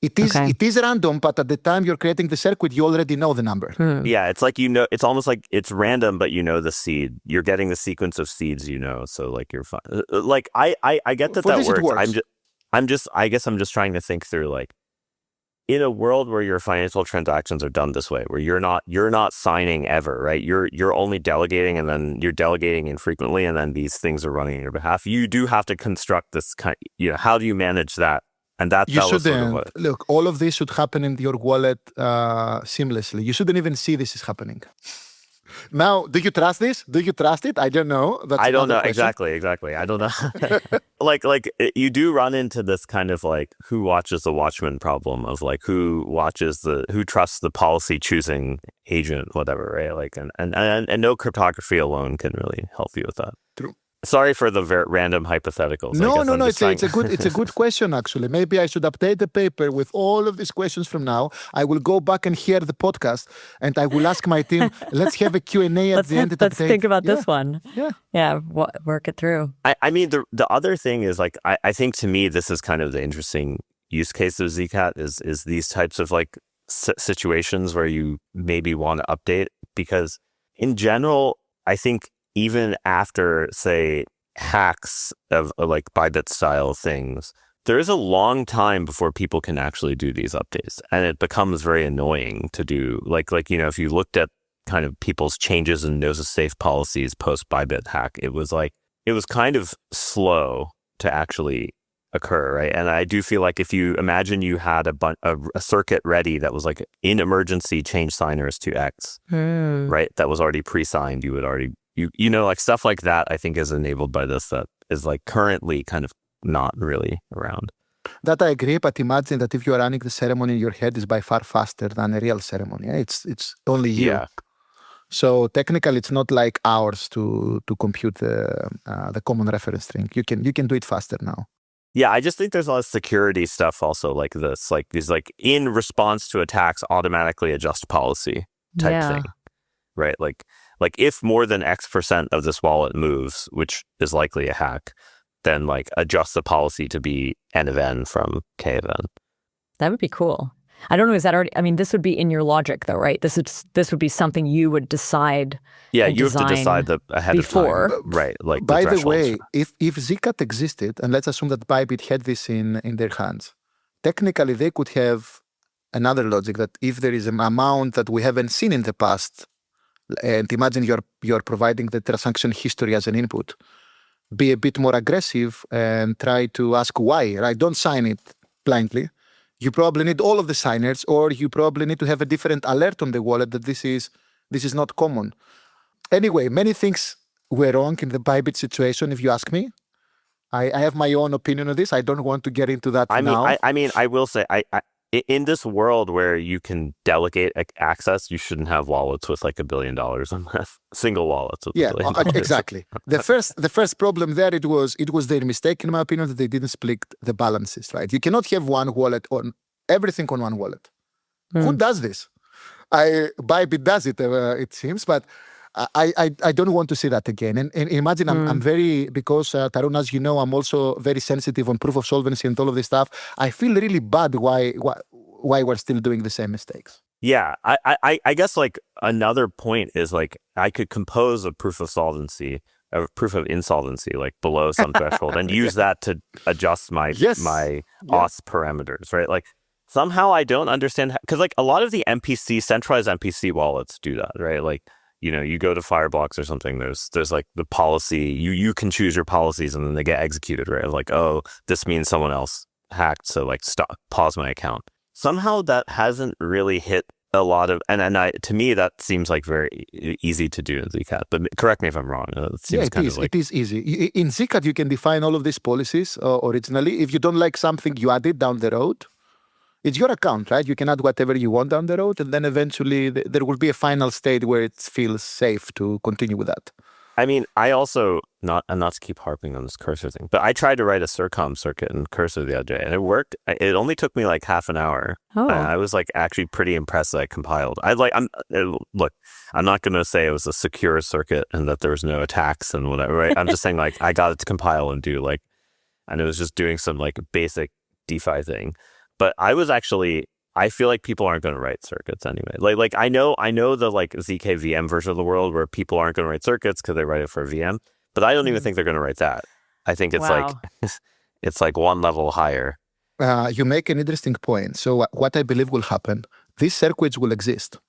It is random, but at the time you're creating the circuit, you already know the number. Yeah, it's like it's almost like it's random, but you know the seed. You're getting the sequence of seeds, so like you're fine. Like I get that works. I guess I'm just trying to think through like in a world where your financial transactions are done this way, where you're not signing ever, right? You're only delegating, and then you're delegating infrequently, and then these things are running on your behalf. You do have to construct this kind. How do you manage that? And that you was shouldn't sort of look. All of this should happen in your wallet seamlessly. You shouldn't even see this is happening. Now, do you trust this? Do you trust it? I don't know. I don't know. Exactly. I don't know. like you do run into this kind of like who watches the watchman problem of like who trusts the policy choosing agent, whatever, right? Like and no cryptography alone can really help you with that. True. Sorry for the random hypotheticals. No. It's a good question actually. Maybe I should update the paper with all of these questions from now. I will go back and hear the podcast, and I will ask my team. Let's have a Q&A at the end. Let's think about this one. Yeah. Work it through. I mean, the other thing is like I think to me this is kind of the interesting use case of zkAt is these types of like situations where you maybe want to update, because in general I think even after, say, hacks of like Bybit style things, there is a long time before people can actually do these updates. And it becomes very annoying to do. Like if you looked at kind of people's changes in Noses Safe policies post Bybit hack, it was kind of slow to actually occur, right? And I do feel like if you imagine you had a circuit ready that was like in emergency change signers to X, right? That was already pre-signed, you would already like stuff like that, I think is enabled by this that is like currently kind of not really around. That I agree, but imagine that if you are running the ceremony in your head is by far faster than a real ceremony. It's only you. Yeah. So technically it's not like ours to compute the common reference string. You can do it faster now. Yeah, I just think there's a lot of security stuff also like this, like these like in response to attacks automatically adjust policy type thing. Right? Like if more than X% of this wallet moves, which is likely a hack, then like adjust the policy to be N of N from K of N. That would be cool. I don't know, is that already, I mean, this would be in your logic though, right? This would be something you would decide. Yeah, you have to decide ahead of time. Right. Like by the way, if zkAt existed, and let's assume that Bybit had this in their hands, technically they could have another logic that if there is an amount that we haven't seen in the past, and imagine you're providing the transaction history as an input, be a bit more aggressive and try to ask why, right? Don't sign it blindly. You probably need all of the signers, or you probably need to have a different alert on the wallet that this is not common. Anyway, many things were wrong in the Bybit situation, if you ask me. I have my own opinion on this. I don't want to get into that now. I mean, I will say, in this world where you can delegate access, you shouldn't have wallets with like $1 billion unless single wallets with $1 billion. Exactly. The first problem there, it was their mistake, in my opinion, that they didn't split the balances, right? You cannot have one wallet on everything on one wallet. Who does this? Bybit does it, it seems, but I don't want to see that again. And imagine I'm very, because Tarun, as you know, I'm also very sensitive on proof of solvency and all of this stuff. I feel really bad why we're still doing the same mistakes. Yeah, I guess like another point is like I could compose a proof of solvency, a proof of insolvency, like below some threshold, and use that to adjust my auth parameters, right? Like somehow I don't understand because like a lot of the centralized MPC wallets do that, right? Like you go to Fireblocks or something, there's like the policy, you can choose your policies and then they get executed, right? Like, oh, this means someone else hacked, so like pause my account. Somehow that hasn't really hit a lot of, and to me that seems like very easy to do in zkAt, but correct me if I'm wrong. It seems it is easy. In zkAt you can define all of these policies originally. If you don't like something, you add it down the road. It's your account, right? You can add whatever you want down the road, and then eventually there will be a final state where it feels safe to continue with that. I mean, I also, not to keep harping on this cursor thing, but I tried to write a Circom circuit in cursor the other day, and it worked. It only took me like half an hour. Oh. I was like actually pretty impressed that I compiled. Look, I'm not going to say it was a secure circuit and that there was no attacks and whatever, right? I'm just saying like I got it to compile and do like, and it was just doing some like basic DeFi thing. But I feel like people aren't going to write circuits anyway. Like I know the like zk VM version of the world where people aren't going to write circuits because they write it for a VM. But I don't even think they're going to write that. I think it's it's like one level higher. You make an interesting point. So what I believe will happen, these circuits will exist.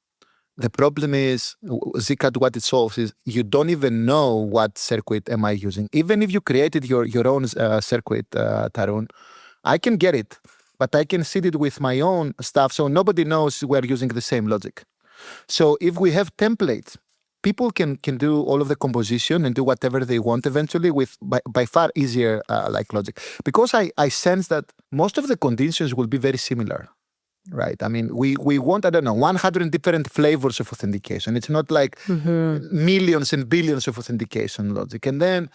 The problem is zkAt, what it solves is you don't even know what circuit am I using. Even if you created your own circuit, Tarun, I can get it. But I can seed it with my own stuff, so nobody knows we're using the same logic. So if we have templates, people can do all of the composition and do whatever they want eventually with by far easier like logic. Because I sense that most of the conditions will be very similar, right? I mean, we want, 100 different flavors of authentication. It's not like millions and billions of authentication logic. And then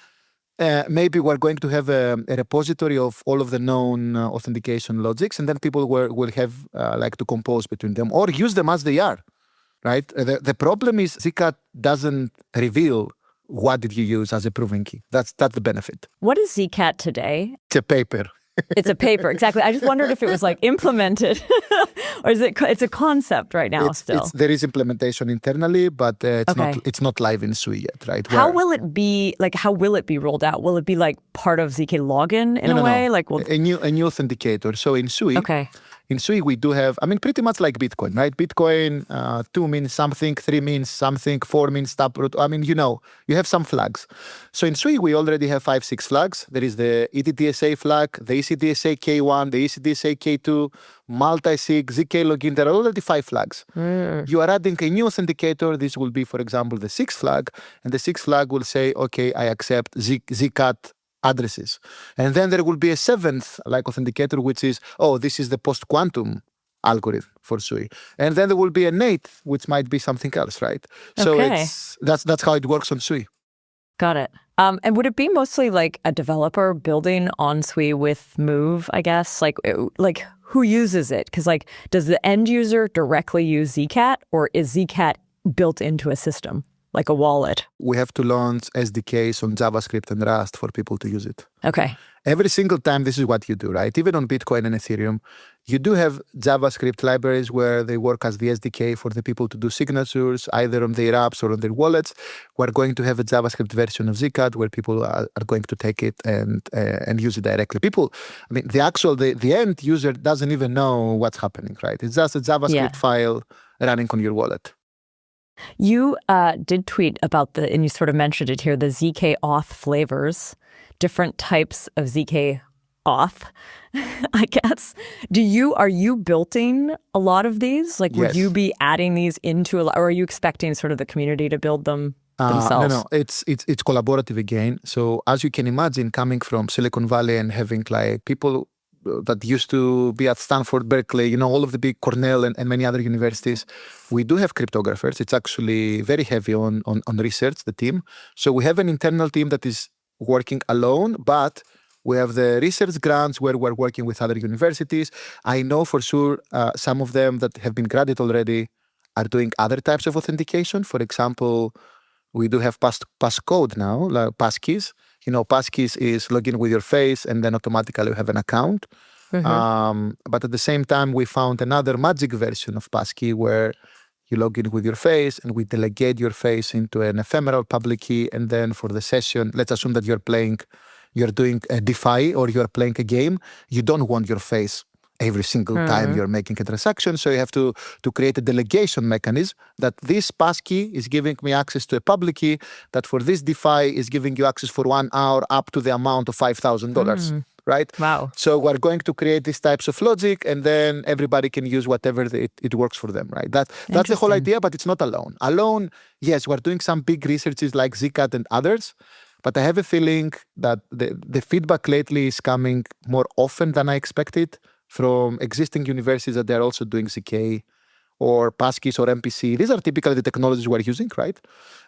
maybe we're going to have a repository of all of the known authentication logics, and then people will have like to compose between them or use them as they are, right? The problem is zkAt doesn't reveal what did you use as a proving key. That's the benefit. What is zkAt today? It's a paper. It's a paper, exactly. I just wondered if it was like implemented or it's a concept right now still? There is implementation internally, but it's not live in Sui yet, right? How will it be rolled out? Will it be like part of zk login in a way? No. Like a new authenticator. So in Sui, in Sui we do have, pretty much like Bitcoin, right? Bitcoin, 2 means something, 3 means something, 4 means taproot. You have some flags. So in Sui we already have 5-6 flags. There is the EdDSA flag, the EcDSA K1, the EcDSA K2, multi-sig, zk login. There are already 5 flags. You are adding a new authenticator. This will be, for example, the 6th flag, and the 6th flag will say, okay, I accept zkAt addresses. And then there will be a 7th like authenticator, which is, this is the post-quantum algorithm for Sui. And then there will be an 8th, which might be something else, right? So that's how it works on Sui. Got it. And would it be mostly like a developer building on Sui with Move, I guess? Like who uses it? Because like, does the end user directly use zkAt, or is zkAt built into a system? Like a wallet? We have to launch SDKs on JavaScript and Rust for people to use it. Okay. Every single time, this is what you do, right? Even on Bitcoin and Ethereum, you do have JavaScript libraries where they work as the SDK for the people to do signatures, either on their apps or on their wallets. We're going to have a JavaScript version of zkAt where people are going to take it and use it directly. The end user doesn't even know what's happening, right? It's just a JavaScript file running on your wallet. You did tweet about and you sort of mentioned it here, the zkAuth flavors, different types of zkAuth, I guess. Are you building a lot of these? Like, would you be adding these into or are you expecting sort of the community to build them themselves? No, it's collaborative again. So as you can imagine, coming from Silicon Valley and having like people that used to be at Stanford, Berkeley, all of the big Cornell and many other universities, we do have cryptographers. It's actually very heavy on research, the team. So we have an internal team that is working alone, but we have the research grants where we're working with other universities. I know for sure some of them that have been granted already are doing other types of authentication. For example, we do have passcode now, like passkeys. Passkeys is login with your face and then automatically you have an account. But at the same time, we found another magic version of passkey where you log in with your face and we delegate your face into an ephemeral public key. And then for the session, let's assume that you're doing a DeFi or you're playing a game. You don't want your face every single time you're making a transaction. So you have to create a delegation mechanism that this passkey is giving me access to a public key that for this DeFi is giving you access for 1 hour up to the amount of $5,000. Right? Wow. So we're going to create these types of logic, and then everybody can use whatever it works for them, right? That's the whole idea, but it's not alone. Alone, yes, we're doing some big researches like zkAt and others, but I have a feeling that the feedback lately is coming more often than I expected from existing universities that they're also doing zk or passkeys or MPC. These are typically the technologies we're using, right?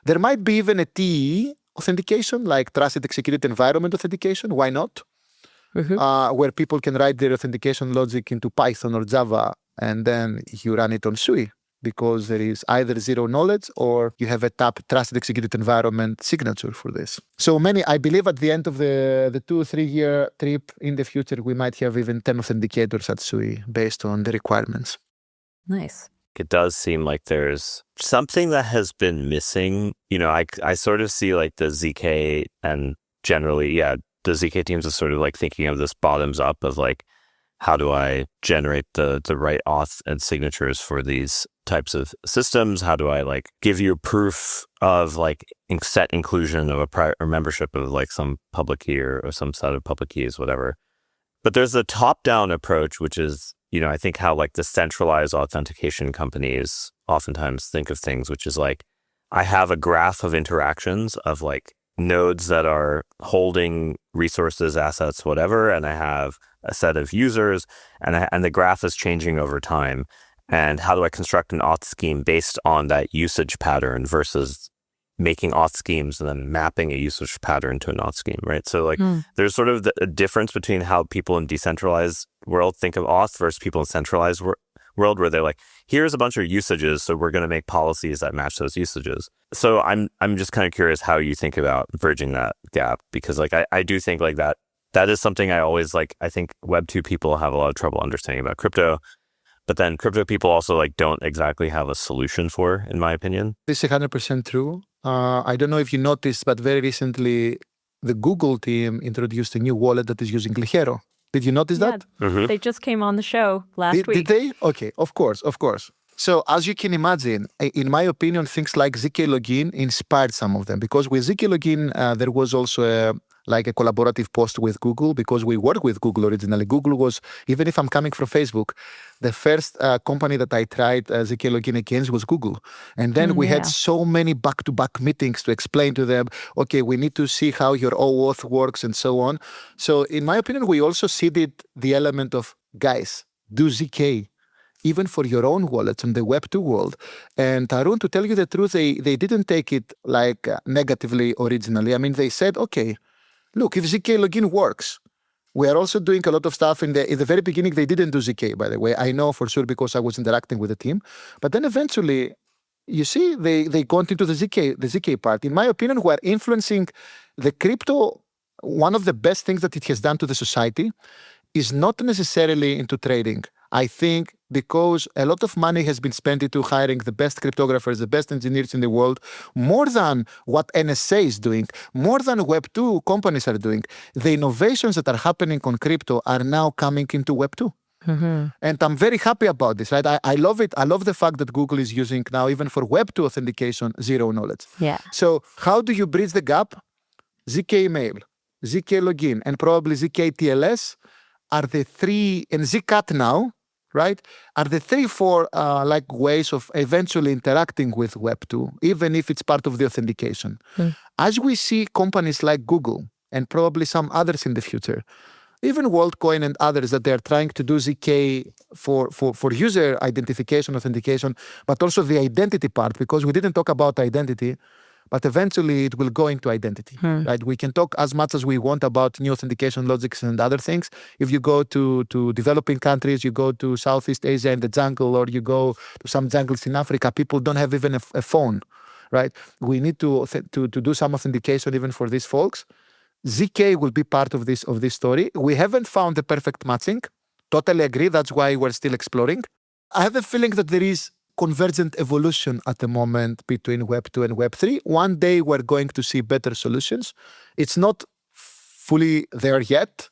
There might be even a TE authentication, like Trusted Executed Environment authentication. Why not? Where people can write their authentication logic into Python or Java, and then you run it on SUI, because there is either zero knowledge or you have a trusted executed environment signature for this. So I believe at the end of the 2-3 year trip in the future, we might have even 10 authenticators at SUI based on the requirements. Nice. It does seem like there's something that has been missing. I sort of see like the zk and generally, the zk teams are sort of like thinking of this bottoms up of like, how do I generate the right auth and signatures for these types of systems? How do I like give you proof of like set inclusion of a prior membership of like some public key or some set of public keys, whatever. But there's a top-down approach, which is, I think how like the centralized authentication companies oftentimes think of things, which is like, I have a graph of interactions of like nodes that are holding resources, assets, whatever, and I have a set of users, and the graph is changing over time. And how do I construct an auth scheme based on that usage pattern versus making auth schemes and then mapping a usage pattern to an auth scheme, right? So like there's sort of a difference between how people in decentralized world think of auth versus people in centralized world, where they're like, here's a bunch of usages, so we're going to make policies that match those usages. So I'm just kind of curious how you think about bridging that gap, because like I do think like that is something I always like. I think Web 2 people have a lot of trouble understanding about crypto, but then crypto people also like don't exactly have a solution for, in my opinion. This is 100% true. I don't know if you noticed, but very recently the Google team introduced a new wallet that is using Ligero. Did you notice that? They just came on the show last week. Did they? Okay, of course. So as you can imagine, in my opinion, things like zk Login inspired some of them, because with zk Login, there was also a collaborative post with Google, because we worked with Google originally. Google was, even if I'm coming from Facebook, the first company that I tried zk Login against was Google. And then we had so many back-to-back meetings to explain to them, okay, we need to see how your OAuth works and so on. So in my opinion, we also seeded the element of, guys, do zk, even for your own wallets in the Web 2 world. And Tarun, to tell you the truth, they didn't take it like negatively originally. I mean, they said, okay, look, if zk Login works, we are also doing a lot of stuff. In the very beginning, they didn't do zk, by the way. I know for sure because I was interacting with the team. But then eventually, you see, they got into the zk part. In my opinion, we're influencing the crypto. One of the best things that it has done to the society is not necessarily into trading. I think because a lot of money has been spent into hiring the best cryptographers, the best engineers in the world, more than what NSA is doing, more than Web 2 companies are doing. The innovations that are happening on crypto are now coming into Web 2. And I'm very happy about this, right? I love it. I love the fact that Google is using now, even for Web 2 authentication, zero knowledge. Yeah. So how do you bridge the gap? zk email, zk Login, and probably zk TLS are the three, and zkAt now, right, are the 3-4 ways of eventually interacting with Web 2, even if it's part of the authentication. As we see companies like Google and probably some others in the future, even WorldCoin and others, that they're trying to do zk for user identification, authentication, but also the identity part, because we didn't talk about identity, but eventually it will go into identity, right? We can talk as much as we want about new authentication logics and other things. If you go to developing countries, you go to Southeast Asia in the jungle, or you go to some jungles in Africa, people don't have even a phone, right? We need to do some authentication even for these folks. zk will be part of this story. We haven't found the perfect matching. Totally agree. That's why we're still exploring. I have a feeling that there is convergent evolution at the moment between Web 2 and Web 3. One day we're going to see better solutions. It's not fully there yet,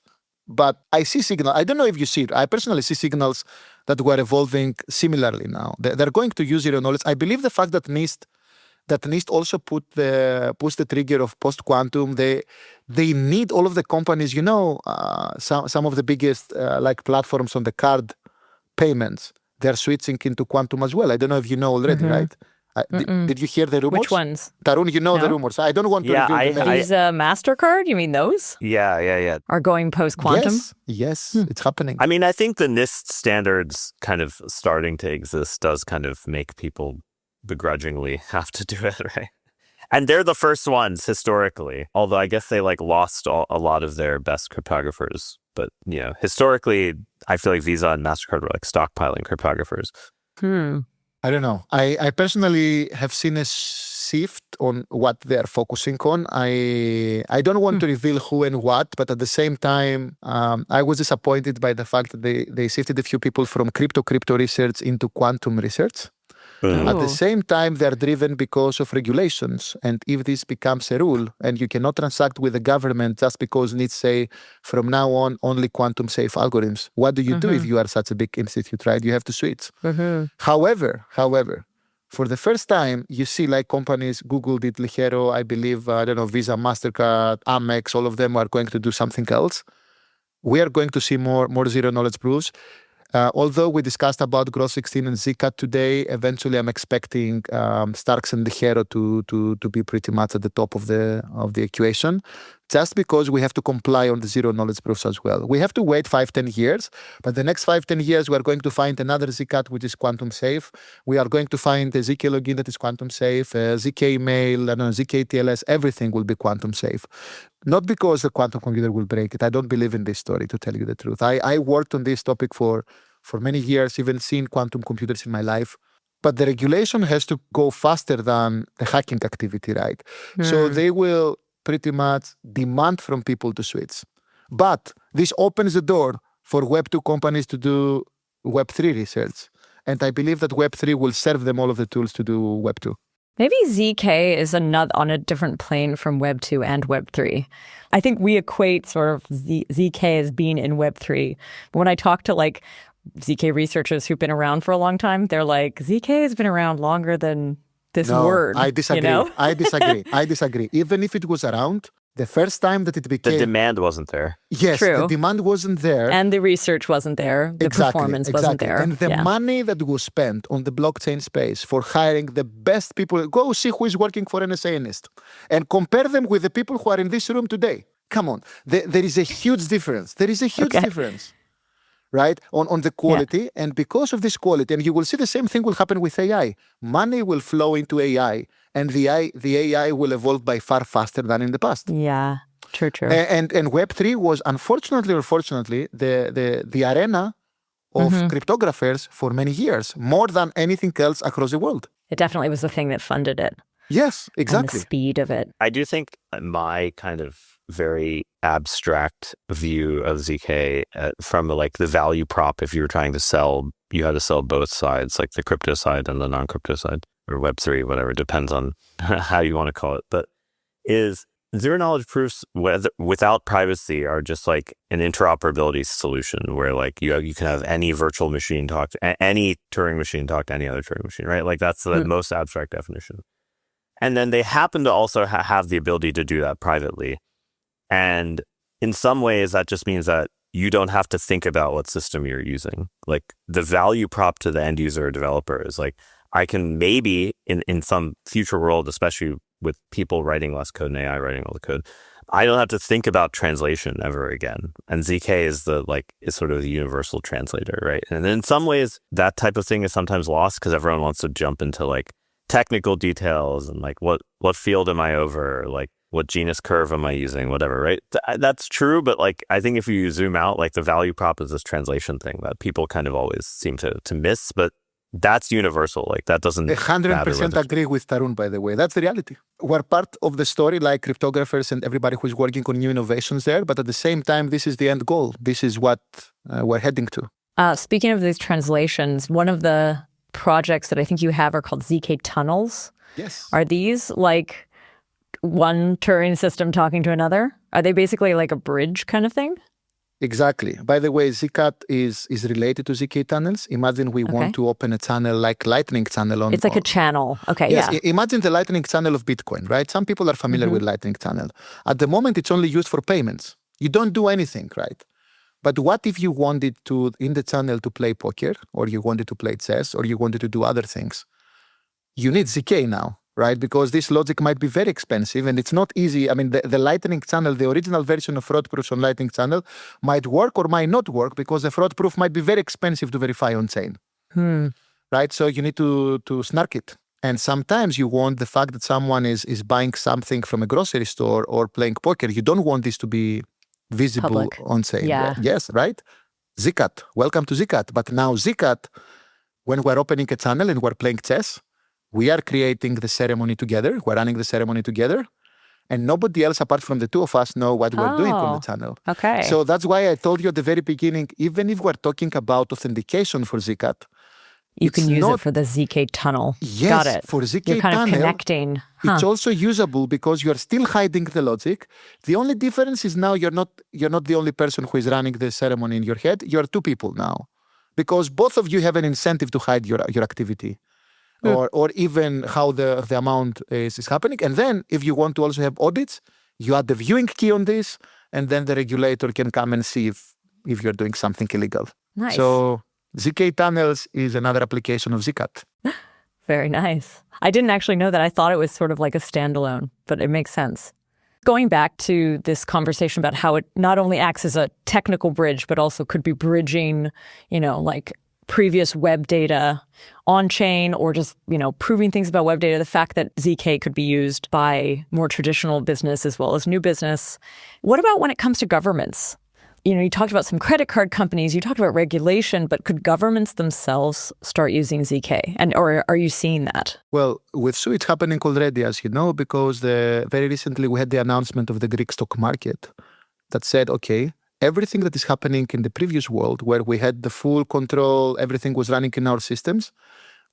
But I see signals. I don't know if you see it. I personally see signals that we're evolving similarly now. They're going to use zero knowledge. I believe the fact that NIST also push the trigger of post-quantum. They need all of the companies, some of the biggest like platforms on the card payments. They're switching into quantum as well. I don't know if you know already, right? Did you hear the rumors? Which ones? Tarun, you know No? the rumors. I don't want to reveal the names. These MasterCard, you mean those? Yeah. Are going post-quantum? Yes, it's happening. I mean, I think the NIST standards kind of starting to exist does kind of make people begrudgingly have to do it, right? And they're the first ones historically, although I guess they lost a lot of their best cryptographers. But, historically, I feel like Visa and MasterCard were stockpiling cryptographers. I don't know. I personally have seen a shift on what they're focusing on. I don't want to reveal who and what, but at the same time, I was disappointed by the fact that they shifted a few people from crypto research into quantum research. At the same time, they're driven because of regulations. And if this becomes a rule and you cannot transact with the government just because needs say from now on only quantum safe algorithms, what do you do if you are such a big institute, right? You have to switch. However, for the first time, you see like companies, Google did Ligero, I believe, Visa, MasterCard, Amex, all of them are going to do something else. We are going to see more zero knowledge proofs. Although we discussed about Gross 16 and zkAt today, eventually I'm expecting Starks and Ligero to be pretty much at the top of the equation, just because we have to comply on the zero knowledge proofs as well. We have to wait 5-10 years, but the next 5-10 years we are going to find another zkAt which is quantum safe. We are going to find a zk login that is quantum safe, zk email, zk TLS, everything will be quantum safe. Not because the quantum computer will break it. I don't believe in this story, to tell you the truth. I worked on this topic for many years, even seen quantum computers in my life. But the regulation has to go faster than the hacking activity, right? So they will pretty much demand from people to switch. But this opens the door for Web2 companies to do Web3 research. And I believe that Web3 will serve them all of the tools to do Web2. Maybe zk is on a different plane from Web 2 and Web 3. I think we equate sort of zk as being in Web 3. But when I talk to zk researchers who've been around for a long time, they're like, zk has been around longer than this word. I disagree. I disagree. Even if it was around, the first time that it became... The demand wasn't there. Yes, True. The demand wasn't there. And the research wasn't there. The performance wasn't there. And the money that was spent on the blockchain space for hiring the best people, go see who is working for NSA and NIST and compare them with the people who are in this room today. Come on. There is a huge difference. Difference. Right, on the quality. And because of this quality, and you will see the same thing will happen with AI. Money will flow into AI, and the AI will evolve by far faster than in the past. Yeah, true. And Web3 was, unfortunately or fortunately, the arena of cryptographers for many years, more than anything else across the world. It definitely was the thing that funded it. Yes, exactly. And the speed of it. I do think my kind of very abstract view of zk from the value prop, if you were trying to sell, you had to sell both sides, like the crypto side and the non-crypto side, or Web3, whatever, depends on how you want to call it. But is zero knowledge proofs without privacy are just like an interoperability solution where you can have any virtual machine talk to any Turing machine talk to any other Turing machine, right? Like that's the most abstract definition. And then they happen to also have the ability to do that privately. And in some ways, that just means that you don't have to think about what system you're using. Like the value prop to the end user or developer is I can maybe in some future world, especially with people writing less code and AI writing all the code, I don't have to think about translation ever again. And zk is is sort of the universal translator, right? And in some ways, that type of thing is sometimes lost because everyone wants to jump into technical details and what field am I over, what genus curve am I using, whatever, right? That's true, but I think if you zoom out, the value prop is this translation thing that people kind of always seem to miss, but that's universal. That doesn't 100% agree with Tarun, by the way. That's the reality. We're part of the story, like cryptographers and everybody who's working on new innovations there, but at the same time, this is the end goal. This is what we're heading to. Speaking of these translations, one of the projects that I think you have are called zk tunnels. Yes. Are these one Turing system talking to another? Are they basically like a bridge kind of thing? Exactly. By the way, zkAt is related to zk tunnels. Imagine we want to open a channel like Lightning channel on. It's like a channel. Okay, yes, yeah. Imagine the Lightning channel of Bitcoin, right? Some people are familiar with Lightning channel. At the moment, it's only used for payments. You don't do anything, right? But what if you wanted to, in the channel, to play poker, or you wanted to play chess, or you wanted to do other things? You need zk now, right? Because this logic might be very expensive and it's not easy. I mean, the Lightning channel, the original version of fraud proofs on Lightning channel might work or might not work because the fraud proof might be very expensive to verify on chain, right? So you need to snark it. And sometimes you want the fact that someone is buying something from a grocery store or playing poker. You don't want this to be visible Public. on chain. Yeah. Yes, right? zkAt. Welcome to zkAt. But now zkAt, when we're opening a channel and we're playing chess, we are creating the ceremony together. We're running the ceremony together. And nobody else apart from the two of us know what we're doing on the channel. Okay. So that's why I told you at the very beginning, even if we're talking about authentication for zkAt, you can use it for the zk tunnel. Yes, Got it. for zk You're kind tunnel, of connecting. it's also usable because you're still hiding the logic. The only difference is now you're not the only person who is running the ceremony in your head. You're two people now, because both of you have an incentive to hide your activity, or even how the amount is happening. And then if you want to also have audits, you add the viewing key on this, and then the regulator can come and see if you're doing something illegal. Nice. So zk tunnels is another application of zkAt. Very nice. I didn't actually know that. I thought it was sort of like a standalone, but it makes sense. Going back to this conversation about how it not only acts as a technical bridge, but also could be bridging, like previous web data on chain, or just, proving things about web data, the fact that zk could be used by more traditional business as well as new business. What about when it comes to governments? You talked about some credit card companies, you talked about regulation, but could governments themselves start using zk? Or are you seeing that? Well, with SUI, it's happening already, as you know, because very recently we had the announcement of the Greek stock market that said, okay, everything that is happening in the previous world, where we had the full control, everything was running in our systems,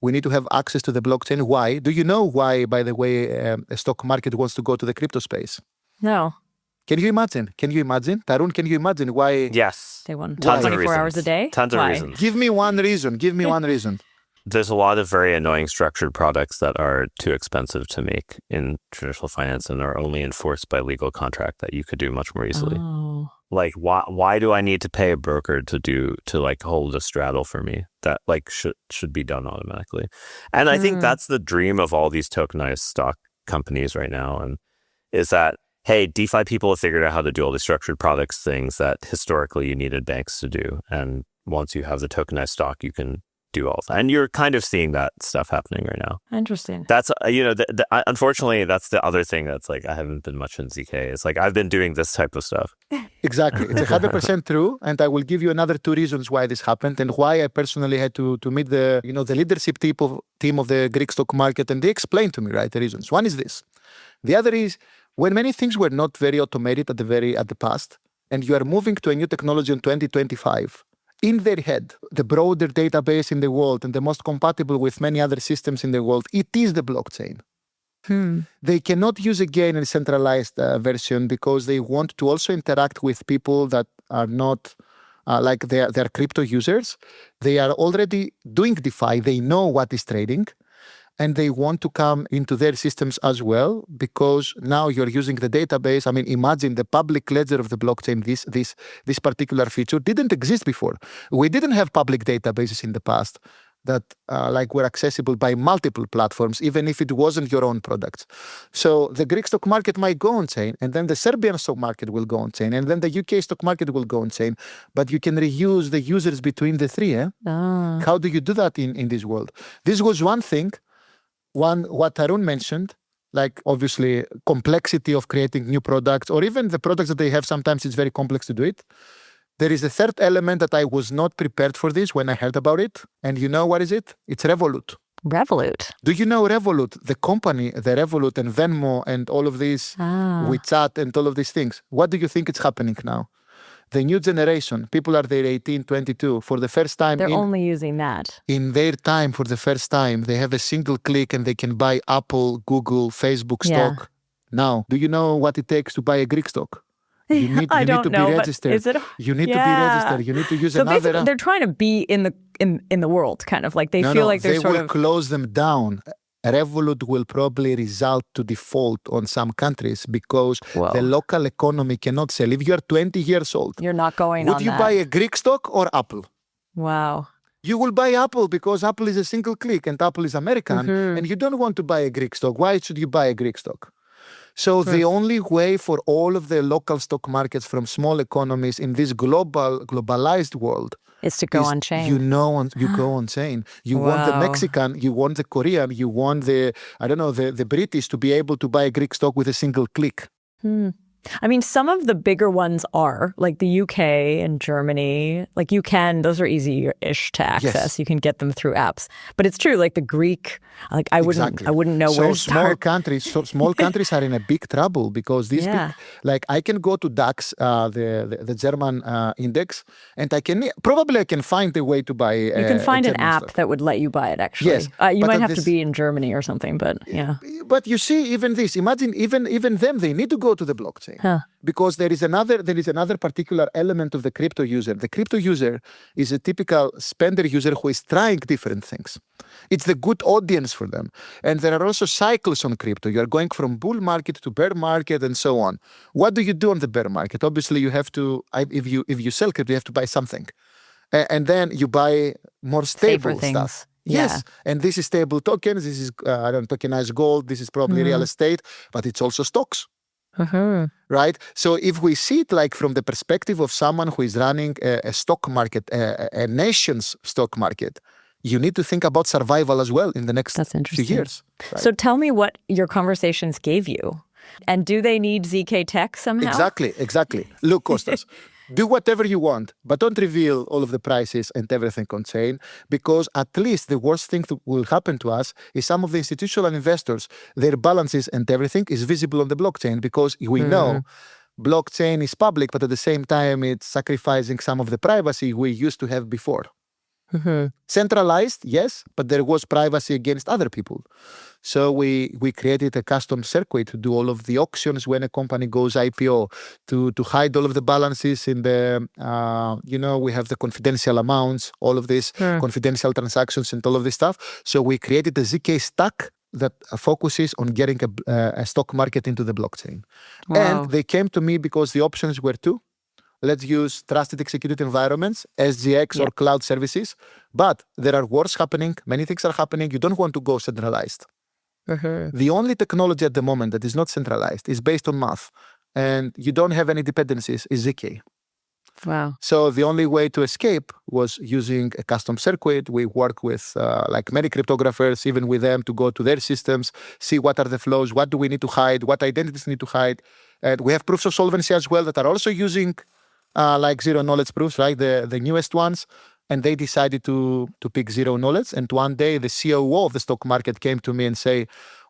we need to have access to the blockchain. Why? Do you know why, by the way, a stock market wants to go to the crypto space? No. Can you imagine? Tarun, can you imagine why? Yes. They want Tons of 24 reasons. hours a day? Tons of Why? reasons. Give me one reason. There's a lot of very annoying structured products that are too expensive to make in traditional finance and are only enforced by legal contract that you could do much more easily. Oh. Like, why do I need to pay a broker to hold a straddle for me? That should be done automatically. And I think that's the dream of all these tokenized stock companies right now, and is that, hey, DeFi people have figured out how to do all these structured products things that historically you needed banks to do. And once you have the tokenized stock, you can do all of that. And you're kind of seeing that stuff happening right now. Interesting. That's, unfortunately, that's the other thing that's like, I haven't been much in zk. It's like, I've been doing this type of stuff. Exactly. It's 100% true. And I will give you another two reasons why this happened and why I personally had to meet the leadership team of the Greek stock market. And they explained to me, right, the reasons. One is this. The other is, when many things were not very automated at the past, and you are moving to a new technology in 2025, in their head, the broader database in the world and the most compatible with many other systems in the world, it is the blockchain. They cannot use again a centralized version because they want to also interact with people that are not like they're crypto users. They are already doing DeFi. They know what is trading. And they want to come into their systems as well, because now you're using the database. I mean, imagine the public ledger of the blockchain. This particular feature didn't exist before. We didn't have public databases in the past that were accessible by multiple platforms, even if it wasn't your own product. So the Greek stock market might go on chain, and then the Serbian stock market will go on chain, and then the UK stock market will go on chain. But you can reuse the users between the three. How do you do that in this world? This was one thing. What Tarun mentioned, like obviously complexity of creating new products, or even the products that they have, sometimes it's very complex to do it. There is a third element that I was not prepared for this when I heard about it. And you know what is it? It's Revolut. Revolut. Do you know Revolut, the company, the Revolut and Venmo and all of these, WeChat and all of these things? What do you think is happening now? The new generation, people are there 18, 22, for the first time. They're only using that. In their time, for the first time, they have a single click and they can buy Apple, Google, Facebook stock. Now, do you know what it takes to buy a Greek stock? You need I to don't be know, but registered. is it? You need to be Yeah. registered. You need to use So another. basically, they're trying to be in the world, kind of like they feel like they're they sort will of. close them down. Revolut will probably result to default on some countries because Whoa. the local economy cannot sell. If you are 20 years old, You're not going would on you that. buy a Greek stock or Apple? Wow. You will buy Apple because Apple is a single click and Apple is American, and you don't want to buy a Greek stock. Why should you buy a Greek stock? So the only way for all of the local stock markets from small economies in this globalized world Is to go is on chain. you go on chain. You want the Wow. Mexican, you want the Korean, you want the the British to be able to buy a Greek stock with a single click. I mean, some of the bigger ones are, like the UK and Germany, like those are easy-ish to access. Yes. You can get them through apps. But it's true, like the Greek, like I wouldn't know where to start. Small countries are in a big trouble because these Yeah. big, like I can go to DAX, the German index, and I can find a way to buy. You can find an German app stock. that would let you buy it, actually. Yes, You but might at have to this- be in Germany or something, but yeah. But you see, even this, imagine even them, they need to go to the blockchain. Because there is another particular element of the crypto user. The crypto user is a typical spender user who is trying different things. It's the good audience for them. And there are also cycles on crypto. You are going from bull market to bear market and so on. What do you do on the bear market? Obviously, you have to, if you sell crypto, you have to buy something. And then you buy more stable Safer things. stuff. Yeah. Yes, and this is stable tokens. This is tokenized gold. This is probably real estate, but it's also stocks. Right? So if we see it like from the perspective of someone who is running a stock market, a nation's stock market, you need to think about survival as well in the next That's few interesting. years. Right? So tell me what your conversations gave you. And do they need zk tech somehow? Exactly. Look, Kostas, do whatever you want, but don't reveal all of the prices and everything on chain, because at least the worst thing that will happen to us is some of the institutional investors, their balances and everything is visible on the blockchain, because we know blockchain is public, but at the same time, it's sacrificing some of the privacy we used to have before. Centralized, yes, but there was privacy against other people. So we created a custom circuit to do all of the auctions when a company goes IPO, to hide all of the balances in the, we have the confidential amounts, all of this, confidential transactions and all of this stuff. So we created a zk stack that focuses on getting a stock market into the blockchain. Wow. And they came to me because the options were two. Let's use trusted executed environments, SGX or cloud services. But there are wars happening. Many things are happening. You don't want to go centralized. The only technology at the moment that is not centralized is based on math. And you don't have any dependencies is zk. Wow. So the only way to escape was using a custom circuit. We work with like many cryptographers, even with them, to go to their systems, see what are the flows, what do we need to hide, what identities need to hide. And we have proofs of solvency as well that are also using like zero knowledge proofs, right? The newest ones. And they decided to pick zero knowledge. And one day the COO of the stock market came to me and say,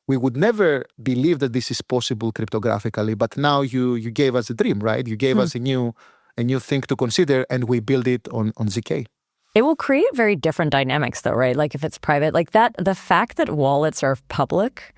we would never believe that this is possible cryptographically, but now you gave us a dream, right? You gave us a new thing to consider, and we build it on zk. It will create very different dynamics though, right? Like if it's private, like that, the fact that wallets are public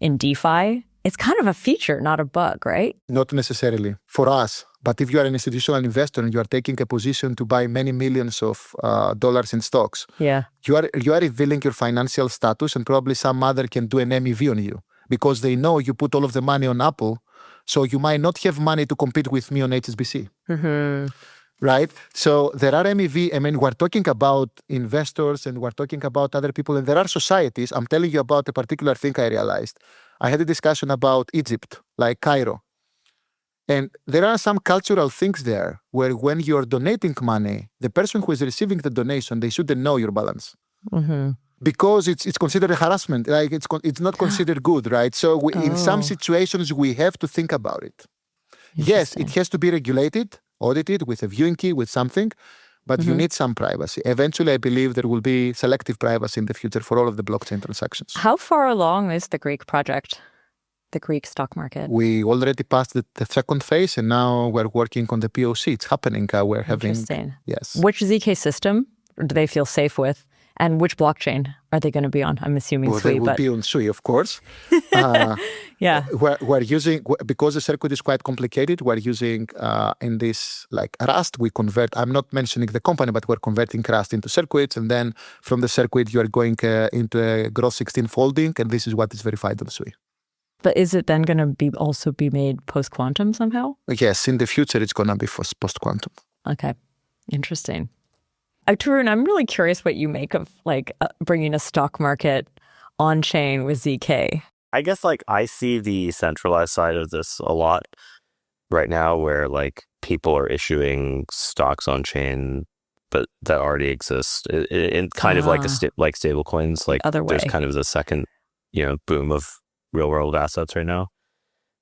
in DeFi, it's kind of a feature, not a bug, right? Not necessarily for us. But if you are an institutional investor and you are taking a position to buy many millions of dollars in stocks, Yeah. you are revealing your financial status, and probably some other can do an MEV on you because they know you put all of the money on Apple, so you might not have money to compete with me on HSBC. Right? So there are MEV. I mean, we're talking about investors and we're talking about other people, and there are societies. I'm telling you about a particular thing I realized. I had a discussion about Egypt, like Cairo. And there are some cultural things there where when you're donating money, the person who is receiving the donation, they shouldn't know your balance. Because it's considered a harassment. Like it's not considered good, right? So in some situations, we have to think about it. Yes, it has to be regulated, audited with a viewing key, with something, but you need some privacy. Eventually, I believe there will be selective privacy in the future for all of the blockchain transactions. How far along is the Greek project, the Greek stock market? We already passed the second phase, and now we're working on the POC. It's happening. We're having... Interesting. Yes. Which zk system do they feel safe with? And which blockchain are they going to be on? I'm assuming Well, Sui, they will but be on Sui, of course. yeah. We're using, because the circuit is quite complicated, we're using in this like Rust, we convert, I'm not mentioning the company, but we're converting Rust into circuits. And then from the circuit, you are going into a gross 16 folding. And this is what is verified on Sui. But is it then going to be also be made post-quantum somehow? Yes, in the future, it's going to be for post-quantum. Okay. Interesting. Tarun, I'm really curious what you make of like bringing a stock market on-chain with zk. I guess like I see the centralized side of this a lot right now where like people are issuing stocks on chain but that already exist in kind of like like stable coins. Like other way. There's kind of the second, boom of real world assets right now.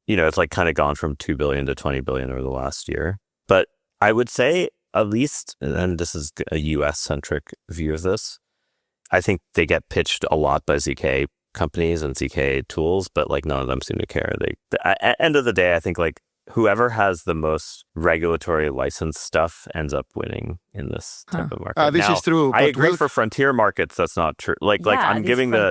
It's like kind of gone from 2 billion to 20 billion over the last year. But I would say at least, and this is a US centric view of this, I think they get pitched a lot by zk companies and zk tools, but like none of them seem to care. At end of the day, I think like whoever has the most regulatory license stuff ends up winning in this type of market. This is true. I agree for frontier markets, that's not true. Like I'm giving the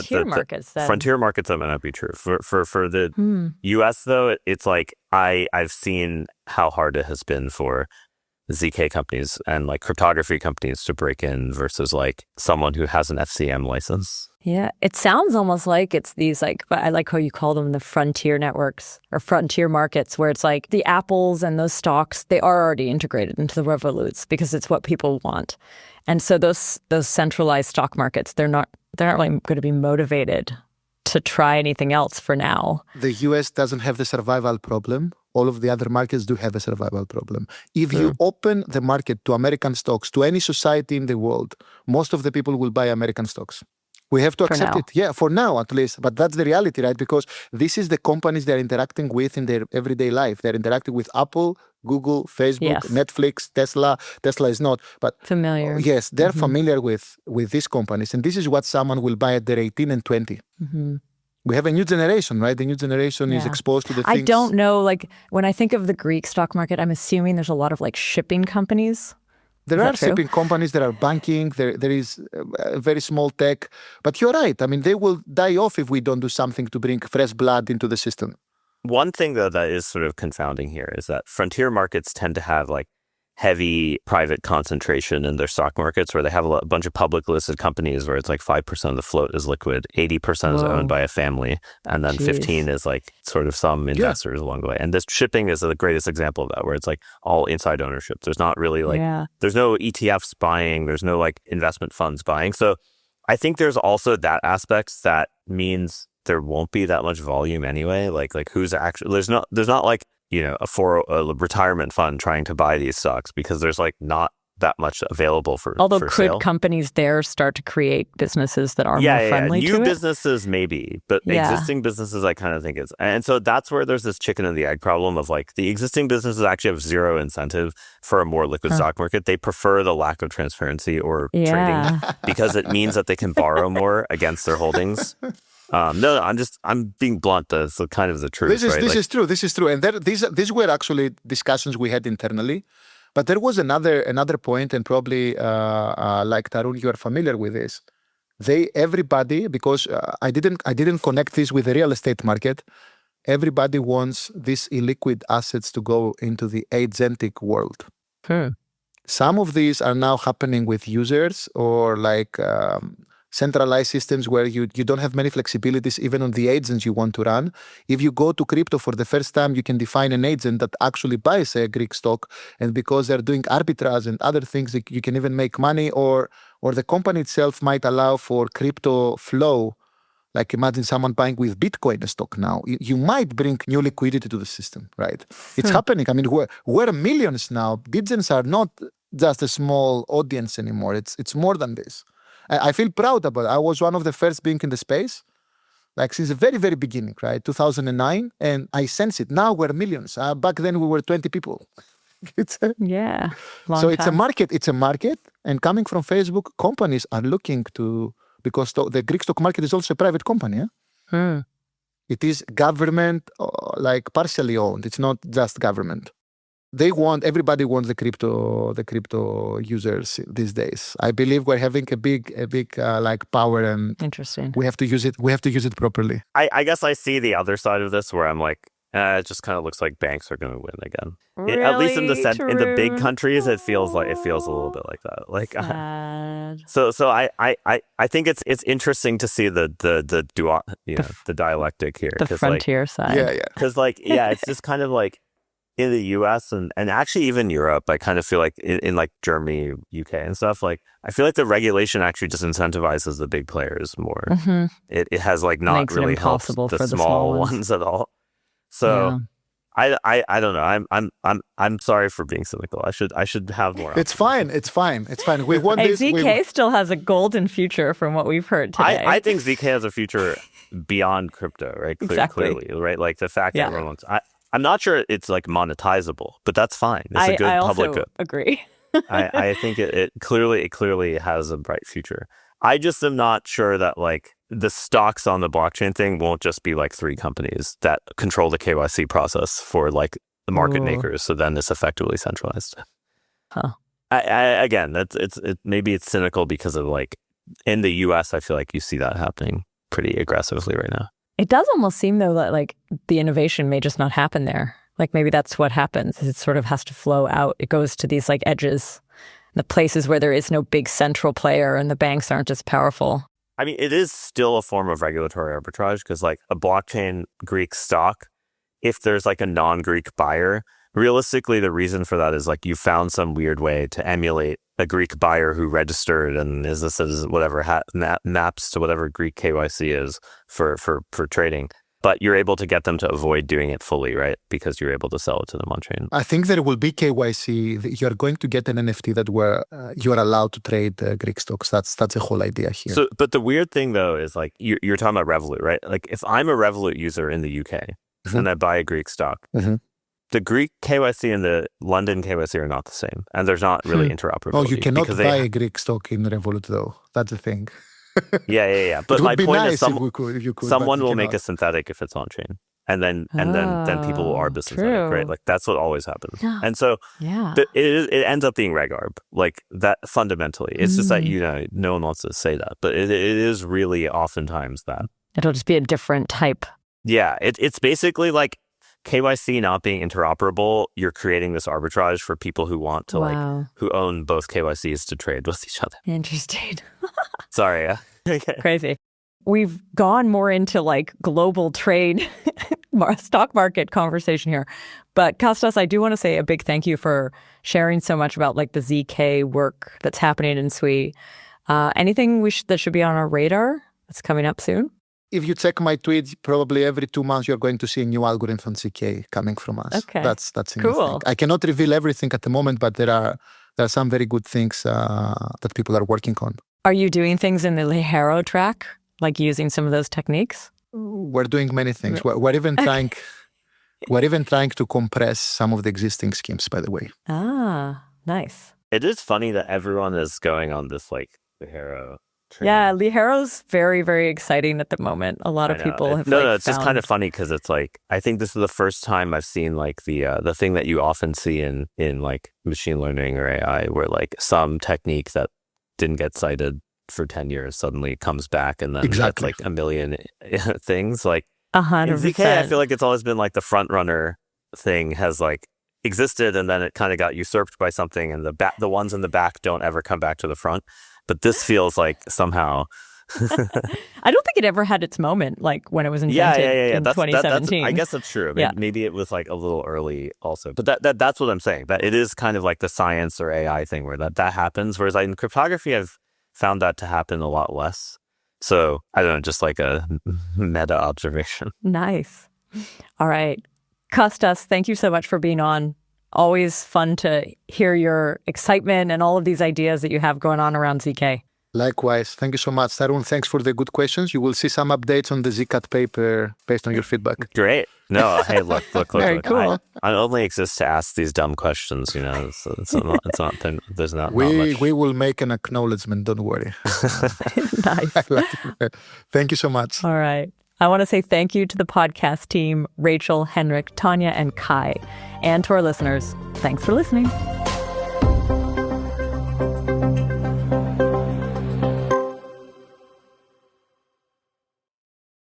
frontier markets that might not be true. For the US though, it's like I've seen how hard it has been for zk companies and like cryptography companies to break in versus like someone who has an FCM license. Yeah, it sounds almost like it's these like, but I like how you call them the frontier networks or frontier markets, where it's like the Apples and those stocks, they are already integrated into the Revoluts because it's what people want. And so those centralized stock markets, they're not like going to be motivated to try anything else for now. The US doesn't have the survival problem. All of the other markets do have a survival problem. If you open the market to American stocks, to any society in the world, most of the people will buy American stocks. We have to accept it. Yeah, for now at least. But that's the reality, right? Because this is the companies they're interacting with in their everyday life. They're interacting with Apple, Google, Facebook, Netflix, Tesla. Tesla is not, but familiar. Yes, they're familiar with these companies. And this is what someone will buy at their 18 and 20. We have a new generation, right? The new generation is exposed to the things. I don't know, like when I think of the Greek stock market, I'm assuming there's a lot of like shipping companies. There are shipping companies, there are banking, there is very small tech. But you're right. I mean, they will die off if we don't do something to bring fresh blood into the system. One thing, though, that is sort of confounding here is that frontier markets tend to have like heavy private concentration in their stock markets, where they have a bunch of public listed companies where it's like 5% of the float is liquid, 80% is owned by a family, and then 15 is like sort of some investors along the way. And this shipping is the greatest example of that, where it's like all inside ownership. There's not really like, there's no ETFs buying, there's no like investment funds buying. So I think there's also that aspect that means there won't be that much volume anyway. Like who's actually, there's not like, a retirement fund trying to buy these stocks, because there's like not that much available for Although for could sale. Companies there start to create businesses that are more friendly to new it? businesses maybe, but existing businesses I kind of think is, and so that's where there's this chicken and the egg problem of like the existing businesses actually have zero incentive for a more liquid stock market. They prefer the lack of transparency or trading because it means that they can borrow more against their holdings. No, I'm being blunt. That's kind of the truth. This is true. This is true. And these were actually discussions we had internally. But there was another point, and probably like Tarun, you are familiar with this. Everybody, because I didn't connect this with the real estate market. Everybody wants these illiquid assets to go into the agentic world. Some of these are now happening with users or like centralized systems where you don't have many flexibilities even on the agents you want to run. If you go to crypto for the first time, you can define an agent that actually buys a Greek stock, and because they're doing arbitrage and other things, you can even make money, or the company itself might allow for crypto flow. Like imagine someone buying with Bitcoin a stock now. You might bring new liquidity to the system, right? It's happening. I mean, we're millions now. Degens are not just a small audience anymore. It's more than this. I feel proud about it. I was one of the first being in the space, like since the very, very beginning, right? 2009. And I sense it. Now we're millions. Back then we were 20 people. Long so time. It's a market. And coming from Facebook, companies are looking to, because the Greek stock market is also a private company. It is government, like partially owned. It's not just government. everybody wants the crypto users these days. I believe we're having a big like power, and Interesting. we have to use it properly. I guess I see the other side of this where I'm like, it just kind of looks like banks are going to win again. Really, At least in the big Tarun? countries, it feels a little bit like that. Like, Sad. so I think it's interesting to see the dialectic here. The frontier side. Yeah. Because it's just kind of like in the US and actually even Europe, I kind of feel like in like Germany, UK and stuff, like I feel like the regulation actually just incentivizes the big players more. Mm-hmm. It has like not Makes it really helped impossible the for the small small ones at all. So I don't know. I'm sorry for being cynical. I should have more. It's fine. We want Hey, this. zk still has a golden future from what we've heard today. I think zk has a future beyond crypto, right? Exactly. Clearly, right? Like the fact that everyone wants. I'm not sure it's like monetizable, but that's fine. It's a good public good. Agree. I think it clearly has a bright future. I just am not sure that like the stocks on the blockchain thing won't just be like 3 companies that control the KYC process for like the market makers. So then it's effectively centralized. Huh. Again, maybe it's cynical because of like in the US, I feel like you see that happening pretty aggressively right now. It does almost seem though that like the innovation may just not happen there. Like maybe that's what happens. It sort of has to flow out. It goes to these like edges, the places where there is no big central player and the banks aren't as powerful. I mean, it is still a form of regulatory arbitrage because like a blockchain Greek stock, if there's like a non-Greek buyer, realistically, the reason for that is like you found some weird way to emulate a Greek buyer who registered and is a citizen, whatever, maps to whatever Greek KYC is for trading. But you're able to get them to avoid doing it fully, right? Because you're able to sell it to them on chain. I think there will be KYC. You're going to get an NFT that where you are allowed to trade Greek stocks. That's the whole idea here. So, but the weird thing though is like you're talking about Revolut, right? Like if I'm a Revolut user in the UK and I buy a Greek stock, the Greek KYC and the London KYC are not the same, and there's not really interoperability. Oh, you cannot buy a Greek stock in Revolut though. That's the thing. Yeah. But my point is, someone will make a a synthetic if it's on chain, and then people will arb the synthetic, right? Like that's what always happens. And so it ends up being reg arb, like that fundamentally. It's just that no one wants to say that, but it is really oftentimes that it'll just be a different type. Yeah, it's basically like KYC not being interoperable. You're creating this arbitrage for people who want to who own both KYCs to trade with each other. Interesting. Sorry. Crazy. We've gone more into like global trade, stock market conversation here. But Kostas, I do want to say a big thank you for sharing so much about like the zk work that's happening in Sui. Anything that should be on our radar that's coming up soon? If you check my tweets, probably every 2 months you're going to see a new algorithm from zk coming from us. Okay, that's cool. I cannot reveal everything at the moment, but there are some very good things that people are working on. Are you doing things in the Ligero track, like using some of those techniques? We're doing many things. We're even trying. We're even trying to compress some of the existing schemes. By the way. Ah, nice. It is funny that everyone is going on this like Ligero. Yeah, Ligero's very, very exciting at the moment. A lot of people have it's just kind of funny because it's like I think this is the first time I've seen like the thing that you often see in like machine learning or AI, where like some technique that didn't get cited for 10 years suddenly comes back and then that's like a million things. Like 100%. In zk, I feel like it's always been like the front runner thing has like existed and then it kind of got usurped by something, and the ones in the back don't ever come back to the front. But this feels like somehow I don't think it ever had its moment, like when it was invented in 2017. I guess that's true. Maybe it was like a little early also. But that's what I'm saying. That it is kind of like the science or AI thing where that happens. Whereas in cryptography, I've found that to happen a lot less. So I don't know, just like a meta observation. Nice. All right. Kostas, thank you so much for being on. Always fun to hear your excitement and all of these ideas that you have going on around zk. Likewise. Thank you so much, Tarun. Thanks for the good questions. You will see some updates on the zkAt paper based on your feedback. Great. No, hey, look. Very cool. I only exist to ask these dumb questions, So it's not there's not much. We will make an acknowledgement. Don't worry. Nice. Thank you so much. All right. I want to say thank you to the podcast team, Rachel, Henrik, Tanya, and Kai. And to our listeners, thanks for listening.